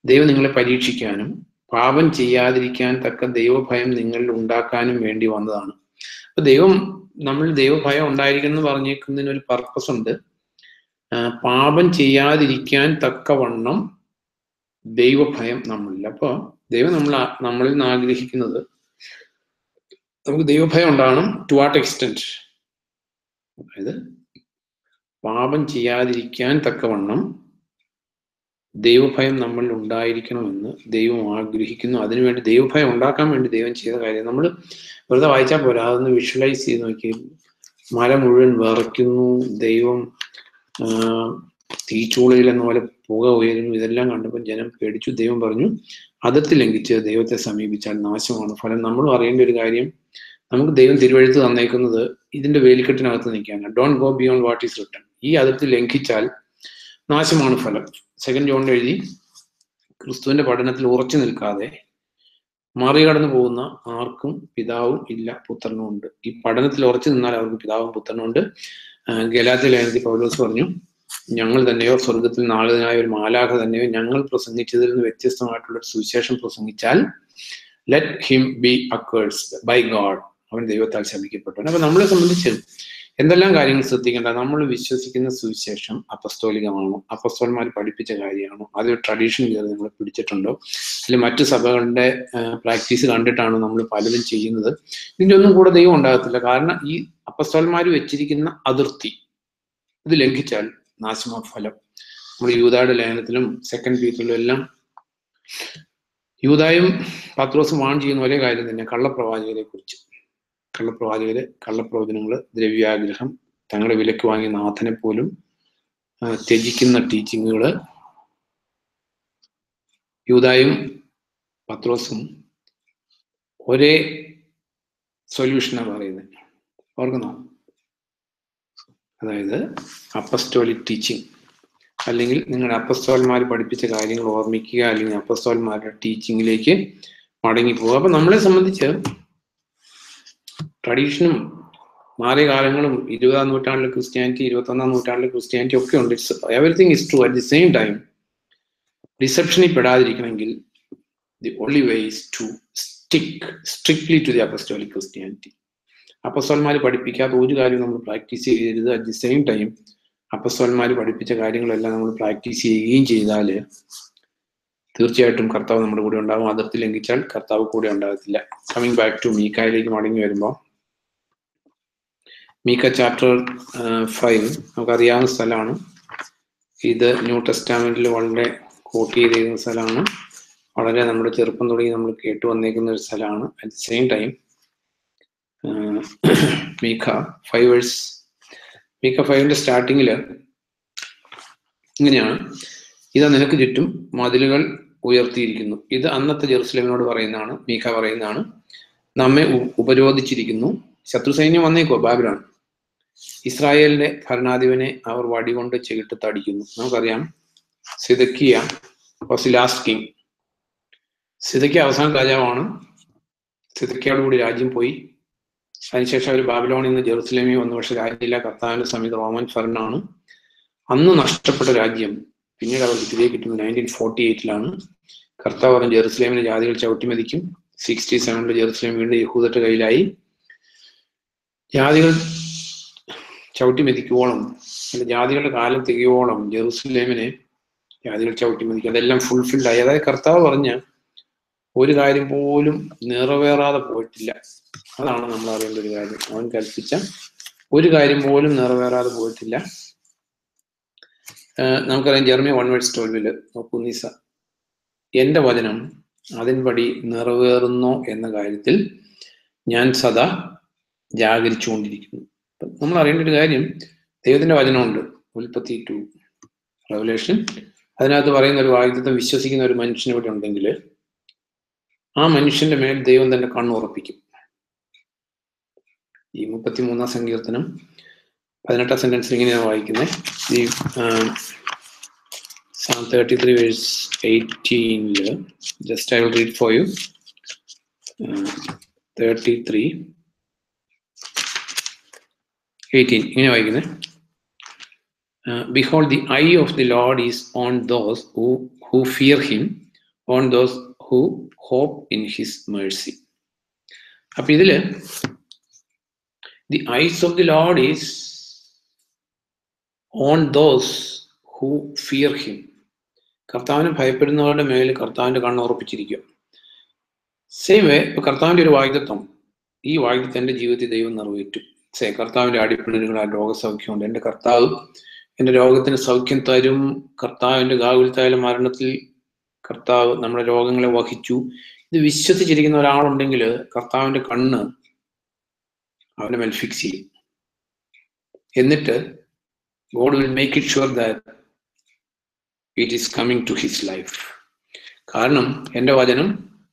ദൈവം നിങ്ങളെ പരീക്ഷിക്കാനും പാപം ചെയ്യാതിരിക്കാൻ തക്ക ദൈവഭയം നിങ്ങളിൽ ഉണ്ടാക്കാനും വേണ്ടി വന്നതാണ്. അപ്പൊ നമ്മൾ ദൈവഭയം ഉണ്ടായിരിക്കണം എന്ന് പറഞ്ഞേക്കുന്നതിന് ഒരു പർപ്പസ് ഉണ്ട്. പാപം ചെയ്യാതിരിക്കാൻ തക്കവണ്ണം ദൈവഭയം നമ്മളില്ല. അപ്പൊ ദൈവം നമ്മളിൽ നിന്ന് ആഗ്രഹിക്കുന്നത് നമുക്ക് ദൈവഭയം ഉണ്ടാകണം. To what extent? അതായത് പാപം ചെയ്യാതിരിക്കാൻ തക്കവണ്ണം ദൈവഭയം നമ്മളിൽ ഉണ്ടായിരിക്കണമെന്ന് ദൈവം ആഗ്രഹിക്കുന്നു. അതിനുവേണ്ടി ദൈവഭയം ഉണ്ടാക്കാൻ വേണ്ടി ദൈവം ചെയ്ത കാര്യം നമ്മൾ വെറുതെ വായിച്ചാൽ പോരാ, അതൊന്ന് വിഷ്വലൈസ് ചെയ്ത് നോക്കി. മല മുഴുവൻ വിറയ്ക്കുന്നു, ദൈവം തീച്ചൂളയിൽ എന്ന പോലെ പുക ഉയരുന്നു. ഇതെല്ലാം കണ്ടപ്പോൾ ജനം പേടിച്ചു. ദൈവം പറഞ്ഞു, അതിർത്തി ലംഘിച്ച് ദൈവത്തെ സമീപിച്ചാൽ നാശമാണ് ഫലം. നമ്മളും അറിയേണ്ട ഒരു കാര്യം, നമുക്ക് ദൈവം തിരുവഴുത്ത് തന്നേക്കുന്നത് ഇതിന്റെ വേലിക്കെട്ടിനകത്ത് നിൽക്കാനാണ്. Don't go beyond what is written. ഈ അതിർത്തി ലംഘിച്ചാൽ നാശമാണ് ഫലം. 2 ജോൺ എഴുതി, ക്രിസ്തുവിന്റെ പഠനത്തിൽ ഉറച്ചു നിൽക്കാതെ മറികടന്നു പോകുന്ന ആർക്കും പിതാവും ഇല്ല, പുത്രനും ഉണ്ട്. ഈ പഠനത്തിൽ ഉറച്ചു നിന്നാൽ അവർക്ക് പിതാവും പുത്രനും ഉണ്ട്. ഗലാത്യ ലേഖനത്തിൽ പൗലോസ് പറഞ്ഞു, ഞങ്ങൾ തന്നെയോ സ്വർഗത്തിൽ നാളിനായ ഒരു മാലാഖ തന്നെയോ ഞങ്ങൾ പ്രസംഗിച്ചതിൽ നിന്ന് വ്യത്യസ്തമായിട്ടുള്ള ഒരു സുവിശേഷം പ്രസംഗിച്ചാൽ let him be accursed by God. അവൻ ദൈവത്താൽ ശപിക്കപ്പെട്ടു. അപ്പൊ നമ്മളെ സംബന്ധിച്ച് എന്തെല്ലാം കാര്യങ്ങൾ ശ്രദ്ധിക്കേണ്ട? നമ്മൾ വിശ്വസിക്കുന്ന സുവിശേഷം അപ്പസ്തോലികമാണോ? അപ്പസ്തോലന്മാർ പഠിപ്പിച്ച കാര്യമാണോ? അത് ട്രഡീഷൻ കയറി നമ്മൾ പിടിച്ചിട്ടുണ്ടോ? അല്ലെങ്കിൽ മറ്റു സഭകളുടെ പ്രാക്ടീസ് കണ്ടിട്ടാണോ നമ്മൾ പലതും ചെയ്യുന്നത്? ഇതിൻ്റെ ഒന്നും കൂടെ ദൈവം ഉണ്ടാകത്തില്ല. കാരണം ഈ അപ്പസ്തോലന്മാർ വെച്ചിരിക്കുന്ന അതിർത്തി ഇത് ലംഘിച്ചാൽ നാശമാ ഫലം. നമ്മൾ യൂദായുടെ ലേഖനത്തിലും 2 പീറ്ററിലും എല്ലാം യൂദായും പത്രോസും വാൺ ചെയ്യുന്ന ഒരേ കാര്യം തന്നെ, കള്ളപ്രവാചകരെ കുറിച്ച്. കള്ളപ്രവാചകര്, കള്ളപ്രവചനങ്ങള്, ദ്രവ്യാഗ്രഹം, തങ്ങളുടെ വിലക്ക് വാങ്ങിയ നാഥനെ പോലും ത്യജിക്കുന്ന ടീച്ചിങ്ങുകള്. യൂദായും പത്രോസും ഒരേ സൊല്യൂഷനാണ് പറയുന്നത്. ഓർക്കുന്നോ? അതായത് അപ്പസ്റ്റോലിക് ടീച്ചിങ്, അല്ലെങ്കിൽ നിങ്ങളുടെ അപ്പസ്തോലന്മാർ പഠിപ്പിച്ച കാര്യങ്ങൾ ഓർമ്മിക്കുക, അല്ലെങ്കിൽ അപ്പസ്തോലന്മാരുടെ ടീച്ചിങ്ങിലേക്ക് മടങ്ങിപ്പോവുക. അപ്പൊ നമ്മളെ സംബന്ധിച്ച് ട്രഡീഷനും മാറിയ കാലങ്ങളും 20-ാം നൂറ്റാണ്ടിലെ ക്രിസ്ത്യാനിറ്റി, 21-ാം നൂറ്റാണ്ടിലെ ക്രിസ്ത്യാനിറ്റി ഒക്കെ ഉണ്ട്. Everything is true. At the same time ഡിസെപ്ഷനിൽ പെടാതിരിക്കണമെങ്കിൽ the only way is to stick strictly to the apostolic Christianity. അപ്പസ്തോലന്മാർ പഠിപ്പിക്കാത്ത ഒരു കാര്യം നമ്മൾ പ്രാക്ടീസ് ചെയ്യരുത്. അറ്റ് ദി സെയിം ടൈം അപ്പസ്തോലന്മാർ പഠിപ്പിച്ച കാര്യങ്ങളെല്ലാം നമ്മൾ പ്രാക്ടീസ് ചെയ്യുകയും ചെയ്താൽ തീർച്ചയായിട്ടും കർത്താവ് നമ്മുടെ കൂടെ ഉണ്ടാകും. അതിർത്തി ലംഘിച്ചാൽ കർത്താവ് കൂടെ ഉണ്ടാകത്തില്ല. കമ്മിങ് ബാക്ക് ടു മീക്കായിലേക്ക് മടങ്ങി വരുമ്പോൾ, മീക്ക ചാപ്റ്റർ 5 നമുക്കറിയാവുന്ന സ്ഥലമാണ്. ഇത് ന്യൂ ടെസ്റ്റാമെന്റിൽ വളരെ കോട്ട് ചെയ്തിരിക്കുന്ന സ്ഥലമാണ്. വളരെ നമ്മുടെ ചെറുപ്പം തുടങ്ങി നമ്മൾ കേട്ടു വന്നേക്കുന്ന ഒരു സ്ഥലമാണ്. At the same time MICAH 5:ന്റെ സ്റ്റാർട്ടിങ്ങിൽ ഇങ്ങനെയാണ്: ഇതാ നിനക്ക് ചുറ്റും മതിലുകൾ ഉയർത്തിയിരിക്കുന്നു. ഇത് അന്നത്തെ ജെറുസലേമിനോട് പറയുന്നതാണ്. MICAH പറയുന്നതാണ്, നമ്മെ ഉപരോധിച്ചിരിക്കുന്നു. ശത്രു സൈന്യം വന്നേക്കോ, ബാബിലോൺ. ഇസ്രായേലിന്റെ ഭരണാധിപനെ അവർ വടികൊണ്ട് ചെകിട്ട് തടിക്കുന്നു. നമുക്കറിയാം, സിദക്കിയ വാസ് ദി ലാസ്റ്റ് കിങ്. സിദക്കിയ അവസാന രാജാവാണ്. സിദക്കിയോടുകൂടി രാജ്യം പോയി. അതിനുശേഷം അവർ ബാബിലോണിൽ നിന്ന് ജെറുസലേമിൽ വന്നു. പക്ഷെ രാജ്യമില്ല. കർത്താവിന്റെ സമയത്ത് റോമൻ ഭരണമാണ്. അന്ന് നഷ്ടപ്പെട്ട രാജ്യം പിന്നീട് അവർ ഇതിലേക്ക് കിട്ടുന്നത് 1948-ലാണ്. കർത്താവ് പറഞ്ഞ ജെറുസലേമിലെ ജാതികൾ ചവിട്ടിമതിക്കും. 67-ൽ ജെറുസലേം വീണ്ടും യഹൂദരുടെ കയ്യിലായി. ജാതികൾ ചവിട്ടിമെതിക്കുവോളം, അല്ല ജാതികളുടെ കാലം തികയോളം ജെറുസലേമിനെ ജാതികൾ ചവിട്ടിമെതിക്കും. അതെല്ലാം ഫുൾഫിൽഡ് ആയി. അതായത് കർത്താവ് പറഞ്ഞ ഒരു കാര്യം പോലും നിറവേറാതെ പോയിട്ടില്ല. അതാണ് നമ്മൾ അറിയേണ്ട ഒരു കാര്യം. അവൻ കൽപ്പിച്ച ഒരു കാര്യം പോലും നിറവേറാതെ പോയിട്ടില്ല. നമുക്കറിയാം, ജെറമ്യ 1:12 നോക്കൂ, നീസ എന്റെ വചനം അതിൻപടി നിറവേറുന്നോ എന്ന കാര്യത്തിൽ ഞാൻ സദാ ജാഗരിച്ചുകൊണ്ടിരിക്കുന്നു. നമ്മൾ അറിയേണ്ട ഒരു കാര്യം, ദൈവത്തിന്റെ വചനമുണ്ട്. ഉൽപ്പത്തി 2 റെവലേഷൻ, അതിനകത്ത് പറയുന്ന ഒരു വാഗ്ദത്തം വിശ്വസിക്കുന്ന ഒരു മനുഷ്യൻ ഇവിടെ ഉണ്ടെങ്കിൽ ആ മനുഷ്യന്റെ മേൽ ദൈവം തന്നെ കണ്ണുറപ്പിക്കും. ഈ 33-ാം സങ്കീർത്തനം 18-ാം സെന്റൻസിൽ ഇങ്ങനെയാണ് വായിക്കുന്നത്. ഈ Psalm 33:18, just I will read for you. 33:18 ഇങ്ങനെ വായിക്കുന്നത്: Behold, the eye of the Lord is on those who fear him, on those who hope in his mercy. അപ്പൊ ഇതില് the eyes of the Lord is on those who fear him. കർത്താവിനെ ഭയപ്പെടുന്നവരുടെ മേൽ കർത്താവിന്റെ കണ്ണ് ഉറപ്പിച്ചിരിക്കുക. Same way ഇപ്പൊ കർത്താവിന്റെ ഒരു വാഗ്ദത്തം, ഈ വാഗ്ദത്തം എന്റെ ജീവിതത്തിൽ ദൈവം നിറവേറ്റും. കർത്താവിന്റെ അടിപ്പിണരുകളാൽ രോഗസൗഖ്യമുണ്ട്. എന്റെ കർത്താവ് എന്റെ രോഗത്തിന് സൗഖ്യം തരും. കർത്താവിന്റെ ഗാകുൽത്തായ മരണത്തിൽ കർത്താവ് നമ്മുടെ രോഗങ്ങളെ വഹിച്ചു. ഇത് വിശ്വസിച്ചിരിക്കുന്ന ഒരാളുണ്ടെങ്കിൽ കർത്താവിന്റെ കണ്ണ് അവനെ മേൽ ഫിക്സ് ചെയ്യും. എന്നിട്ട് God will make it sure that it is coming to his life. കാരണം എൻ്റെ വചനം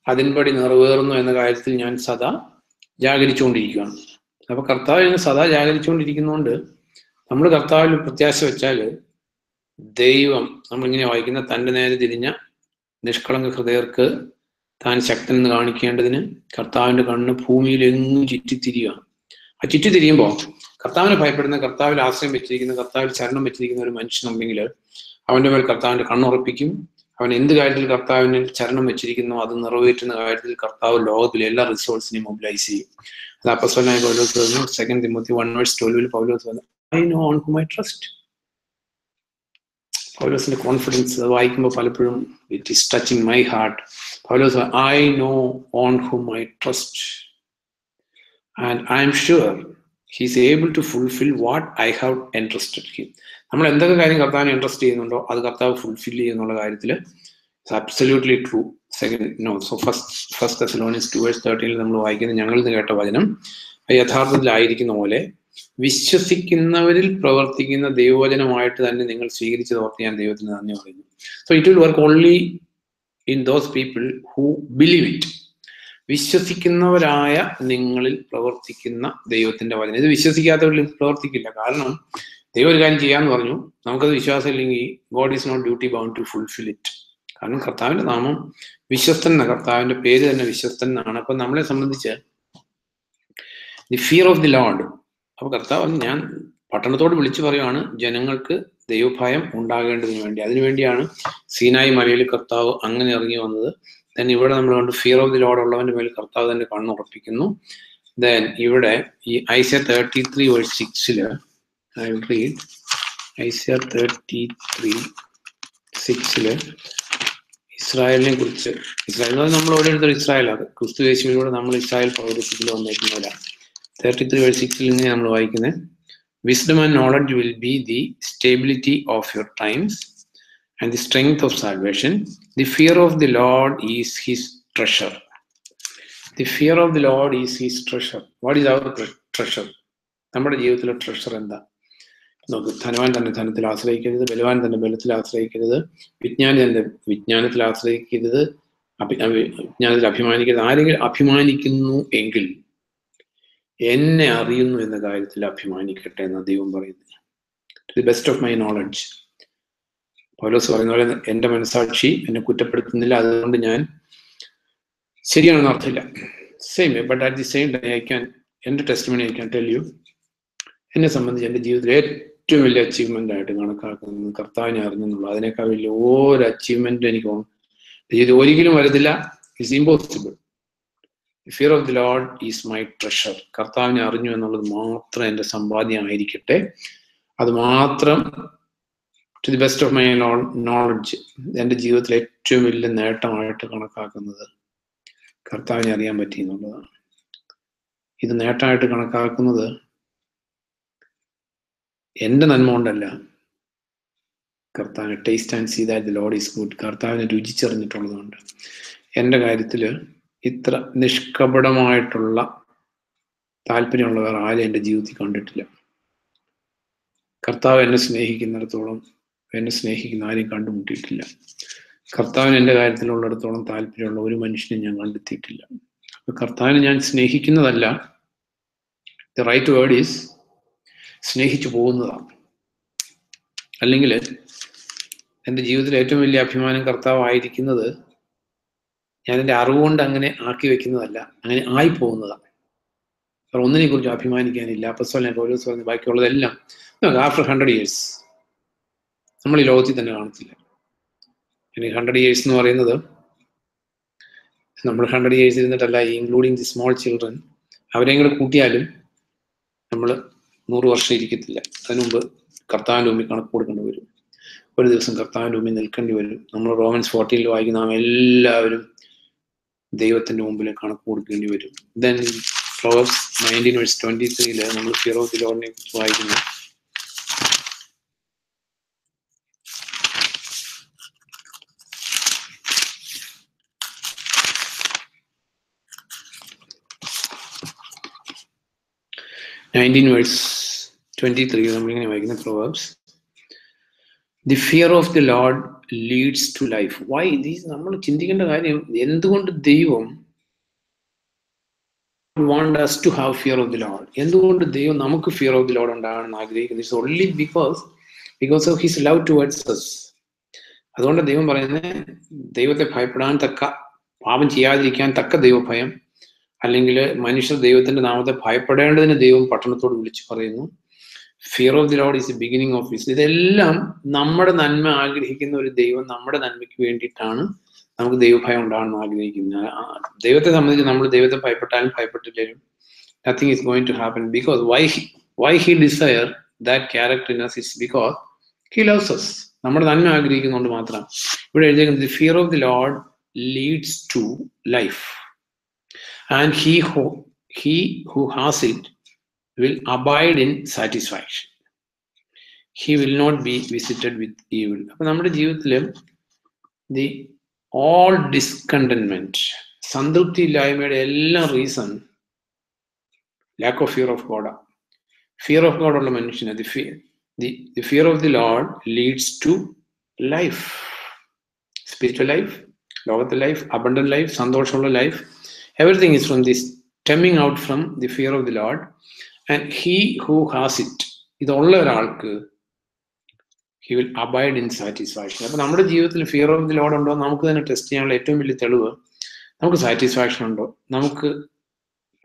അതിൻപടി നിറവേറുന്നു എന്ന കാര്യത്തിൽ ഞാൻ സദാ ജാഗരിച്ചുകൊണ്ടിരിക്കുകയാണ്. അപ്പൊ കർത്താവിന് സദാ ജാഗരിച്ചുകൊണ്ടിരിക്കുന്നതുകൊണ്ട് നമ്മൾ കർത്താവിൽ പ്രത്യാശ വെച്ചാൽ ദൈവം, നമ്മളിങ്ങനെ വായിക്കുന്ന, തൻ്റെ നേരെ തിരിഞ്ഞ നിഷ്കളങ്ക ഹൃദയർക്ക് താൻ ശക്തൻ എന്ന് കാണിക്കേണ്ടതിന് കർത്താവിന്റെ കണ്ണ് ഭൂമിയിലെങ്ങും ചുറ്റിത്തിരിയുകയാണ്. ആ ചുറ്റിത്തിരിയുമ്പോൾ കർത്താവിനെ ഭയപ്പെടുന്ന, കർത്താവിൽ ആശ്രയം വെച്ചിരിക്കുന്ന, കർത്താവിൽ ശരണം വെച്ചിരിക്കുന്ന ഒരു മനുഷ്യനുണ്ടെങ്കിൽ അവന്റെ മേൽ കർത്താവിന്റെ കണ്ണുറപ്പിക്കും. അവൻ എന്ത് കാര്യത്തിൽ കർത്താവിന് ശരണം വെച്ചിരിക്കുന്നു അത് നിറവേറ്റുന്ന കാര്യത്തിൽ കർത്താവ് ലോകത്തിലെ എല്ലാ റിസോഴ്സിനെയും മൊബിലൈസ് ചെയ്യും. അത് അപ്പോസ്തലനായ പൗലോസ് പറഞ്ഞു. 2 Timothy 1:12 പൗലോസ് പറഞ്ഞു, I know on whom I trust. പൗലോസിന്റെ കോൺഫിഡൻസ് വായിക്കുമ്പോൾ പലപ്പോഴും it is touching my heart. Paulose, I know on whom I trust and I am sure he is able to fulfill what I have entrusted him. നമ്മൾ എന്തൊക്കെ കാര്യം കർത്താവിനെ interest ചെയ്യുന്നുണ്ടോ അത് കർത്താവ് ഫുൾഫിൽ ചെയ്യുന്നുള്ള കാര്യത്തിൽ it's absolutely true. First Thessalonians 2:13 നമ്മൾ വായിക്കുന്നത്, ഞങ്ങൾ ഇത് കേട്ട വചനം യഥാർത്ഥത്തിലായിരിക്കുന്ന പോലെ വിശ്വസിക്കുന്നവരിൽ പ്രവർത്തിക്കുന്ന ദൈവവചനമായിട്ട് തന്നെ നിങ്ങൾ സ്വീകരിച്ചത് ഓർത്ത് ഞാൻ ദൈവത്തിന് നന്ദി പറയുന്നു. So it will work only in those people who believe it. വിശ്വസിക്കുന്നവരായ നിങ്ങളിൽ പ്രവർത്തിക്കുന്ന ദൈവത്തിന്റെ വചനം. ഇത് വിശ്വസിക്കാത്തവരിൽ പ്രവർത്തിക്കില്ല. കാരണം ദൈവം ഒരു കാര്യം ചെയ്യാന്ന് പറഞ്ഞു, നമുക്കത് വിശ്വാസം ഇല്ലെങ്കിൽ God is not duty bound to fulfil it. കാരണം കർത്താവിന്റെ നാമം വിശ്വസ്തൻ എന്നാണ്, കർത്താവിന്റെ പേര് തന്നെ വിശ്വസ്തൻ എന്നാണ്. അപ്പൊ നമ്മളെ സംബന്ധിച്ച് the fear of the Lord. അപ്പൊ കർത്താവ് ഞാൻ പട്ടണത്തോട് വിളിച്ചു പറയുവാണ്, ജനങ്ങൾക്ക് ദൈവഭയം ഉണ്ടാകേണ്ടതിന് വേണ്ടി. അതിനുവേണ്ടിയാണ് സീനായി മലയിൽ കർത്താവ് അങ്ങനെ ഇറങ്ങി വന്നത്. ദെൻ ഇവിടെ നമ്മൾ കണ്ട് ഫിയർ ഓഫ് ദി ലോർഡ് ഉള്ളവന്റെ മേൽ കർത്താവ് തന്നെ കണ്ണുറപ്പിക്കുന്നു. ദെൻ ഇവിടെ ഈ Isaiah 33:6 I will read. Isaiah 33:6 ഇസ്രായേലിനെ കുറിച്ച്, ഇസ്രായേൽ നമ്മൾ ഓരോരുത്തർ ഇസ്രായേലാണ്, ക്രിസ്തു യേശുവിലൂടെ നമ്മൾ ഇസ്രായേൽ പൗരത്വത്തിൽ വന്നേക്കുന്നവരാണ്. 33:6 ഇങ്ങനെ നമ്മൾ വായിക്കുന്നത്, Wisdom and knowledge will be the stability of your times and the strength of salvation. The fear of the Lord is his treasure. The fear of the Lord is his treasure. What is our treasure? നമ്മുടെ ജീവിതത്തിലെ treasure എന്താ? നമുക്ക് ധനവാൻ തന്നെ ധനത്തിൽ ആശ്രയിക്കരുത്, ബലവാൻ തന്നെ ബലത്തിൽ ആശ്രയിക്കരുത്, വിജ്ഞാനി തന്നെ വിജ്ഞാനത്തിൽ ആശ്രയിക്കരുത്, വിജ്ഞാനത്തിൽ അഭിമാനിക്കരുത്. ആരെങ്കിലും അഭിമാനിക്കുന്നു എങ്കിൽ എന്നെ അറിയുന്നു എന്ന കാര്യത്തിൽ അഭിമാനിക്കട്ടെ എന്ന ദൈവം പറയുന്നത്. To the best of my knowledge. പൗലോസ് പറയുന്ന പോലെ എന്റെ മനസാക്ഷി എന്നെ കുറ്റപ്പെടുത്തുന്നില്ല, അതുകൊണ്ട് ഞാൻ ശരിയാണെന്ന് അർത്ഥമില്ല. Same, but at the same time എന്റെ testimony I can tell you, എന്നെ സംബന്ധിച്ച് എൻ്റെ ജീവിതത്തിലെ ഏറ്റവും വലിയ അച്ചീവ്മെന്റ് ആയിട്ട് കണക്കാക്കുന്നത് കർത്താവിനെ അറിഞ്ഞെന്നുള്ളൂ. അതിനേക്കാൾ വലിയ ഒരു അച്ചീവ്മെന്റ് എനിക്ക് ജീവിതം ഒരിക്കലും വരത്തില്ല. It's impossible. Fear of the Lord is my treasure. കർത്താവിനെ അറിഞ്ഞു എന്നുള്ളത് മാത്രം എൻ്റെ സമ്പാദ്യമായിരിക്കട്ടെ. അത് മാത്രം to the best of my knowledge എൻ്റെ ജീവിതത്തിലെ ഏറ്റവും വലിയ നേട്ടമായിട്ട് കണക്കാക്കുന്നത് കർത്താവിനെ അറിയാൻ പറ്റി എന്നുള്ളതാണ്. ഇത് നേട്ടമായിട്ട് കണക്കാക്കുന്നത് എൻ്റെ നന്മ കൊണ്ടല്ല, കർത്താവിനെ taste and see that the Lord is good, കർത്താവിനെ രുചിച്ചറിഞ്ഞിട്ടുള്ളതുകൊണ്ട്. എൻ്റെ കാര്യത്തിൽ ഇത്ര നിഷ്കപടമായിട്ടുള്ള താല്പര്യമുള്ള വേറെ ആരും എൻ്റെ ജീവിതത്തിൽ കണ്ടിട്ടില്ല. കർത്താവ് എന്നെ സ്നേഹിക്കുന്നിടത്തോളം എന്നെ സ്നേഹിക്കുന്ന ആരെയും കണ്ടുമുട്ടിയിട്ടില്ല. കർത്താവിന് എൻ്റെ കാര്യത്തിലുള്ളിടത്തോളം താല്പര്യമുള്ള ഒരു മനുഷ്യനെ ഞാൻ കണ്ടെത്തിയിട്ടില്ല. അപ്പൊ കർത്താവിനെ ഞാൻ സ്നേഹിക്കുന്നതല്ല, ദ റൈറ്റ് വേർഡ് ഈസ് സ്നേഹിച്ചു പോകുന്നതാണ്. അല്ലെങ്കിൽ എൻ്റെ ജീവിതത്തിൽ ഏറ്റവും വലിയ അഭിമാനം കർത്താവ് ആയിരിക്കുന്നത് ഞാൻ എൻ്റെ അറിവുകൊണ്ട് അങ്ങനെ ആക്കി വെക്കുന്നതല്ല, അങ്ങനെ ആയി പോകുന്നതാണ്. അപ്പോൾ ഒന്നിനെ കുറിച്ച് അഭിമാനിക്കാനില്ല. അപ്പോസ്തലനായ പൗലോസ് പറഞ്ഞ ബാക്കിയുള്ളതെല്ലാം ആഫ്റ്റർ 100 years നമ്മൾ ഈ ലോകത്തിൽ തന്നെ കാണത്തില്ല. ഇനി 100 years എന്ന് പറയുന്നത് നമ്മൾ 100 years ഇരുന്നിട്ടല്ല, ഇൻക്ലൂഡിങ് ദി സ്മോൾ ചിൽഡ്രൻ, അവരെയും കൂടെ കൂട്ടിയാലും നമ്മൾ 100 വർഷം ഇരിക്കത്തില്ല. അതിനു മുമ്പ് കർത്താവിൻ്റെ മുമ്പിൽ കണക്ക് കൊടുക്കേണ്ടി വരും. ഒരു ദിവസം കർത്താവിൻ്റെ മുമ്പിൽ നിൽക്കേണ്ടി വരും. നമ്മൾ റോമൻസ് 14 വായിക്കുന്ന നാം എല്ലാവരും ദൈവത്തിന്റെ മുമ്പിൽ കണക്ക് കൊടുക്കേണ്ടി വരും. ദെൻ Proverbs 19:23 നമ്മൾ ഫിയർ ഓഫ് ദി ലോർഡിനെ കുറിച്ച് വായിക്കുന്നു. നമ്മളിങ്ങനെ വായിക്കുന്ന Proverbs, the fear of the Lord leads to life. Why these നമ്മൾ ചിന്തിക്കേണ്ട കാര്യം, എന്തുകൊണ്ട് ദൈവം want us to have fear of the Lord? എന്തുകൊണ്ട് ദൈവം നമുക്ക് ഫിയർ ഓഫ് ദി ലോർഡ് ഉണ്ടാകണമെന്ന് ആഗ്രഹിക്കുന്നത്? It's only because of his love towards us. അതുകൊണ്ട് ദൈവം പറയുന്നത്, ദൈവത്തെ ഭയപ്പെടാൻ തക്ക, പാപം ചെയ്യാതിരിക്കാൻ തക്ക ദൈവഭയം, അല്ലെങ്കിൽ മനുഷ്യർ ദൈവത്തിന്റെ നാമത്തെ ഭയപ്പെടേണ്ടതിന് ദൈവം പട്ടണത്തോട് വിളിച്ചു പറയുന്നു. Fear of the Lord is the beginning of his. ഇതെല്ലാം നമ്മുടെ നന്മ ആഗ്രഹിക്കുന്ന ഒരു ദൈവം നമ്മുടെ നന്മയ്ക്ക് വേണ്ടിയിട്ടാണ് നമുക്ക് ദൈവഭയം ഉണ്ടാകണമെന്ന് ആഗ്രഹിക്കുന്നത്. ദൈവത്തെ സംബന്ധിച്ച് നമ്മൾ ദൈവത്തെ ഭയപ്പെട്ടാലും ഭയപ്പെട്ടില്ലെങ്കിലും Nothing is going to happen. Because why he desire that character in us is because he loves us. നമ്മുടെ നന്മ ആഗ്രഹിക്കുന്നുണ്ട് മാത്രം. ഇവിടെ എഴുതിയിരിക്കുന്നത് the fear of the Lord leads to life, and he who has it will abide in satisfaction. He will not be visited with evil. അപ്പൊ നമ്മുടെ ജീവിതത്തിൽ the all discontentment, സംതൃപ്തി ഇല്ലായ്മയുടെ എല്ലാ reason lack of fear of God. Fear of God ഉള്ള മനുഷ്യന് the fear of the Lord leads to life, spiritual life, ലോകത്തെ life, abundant life, സന്തോഷമുള്ള life. Everything is from this, stemming out from the fear of the Lord. And he who has it, ഇതുള്ള ഒരാൾക്ക് he will abide in satisfaction. അപ്പൊ നമ്മുടെ ജീവിതത്തിൽ fear of the Lord ഉണ്ടോ നമുക്ക് തന്നെ ടെസ്റ്റ് ചെയ്യാനുള്ള ഏറ്റവും വലിയ തെളിവ്, നമുക്ക് സാറ്റിസ്ഫാക്ഷൻ ഉണ്ടോ, നമുക്ക്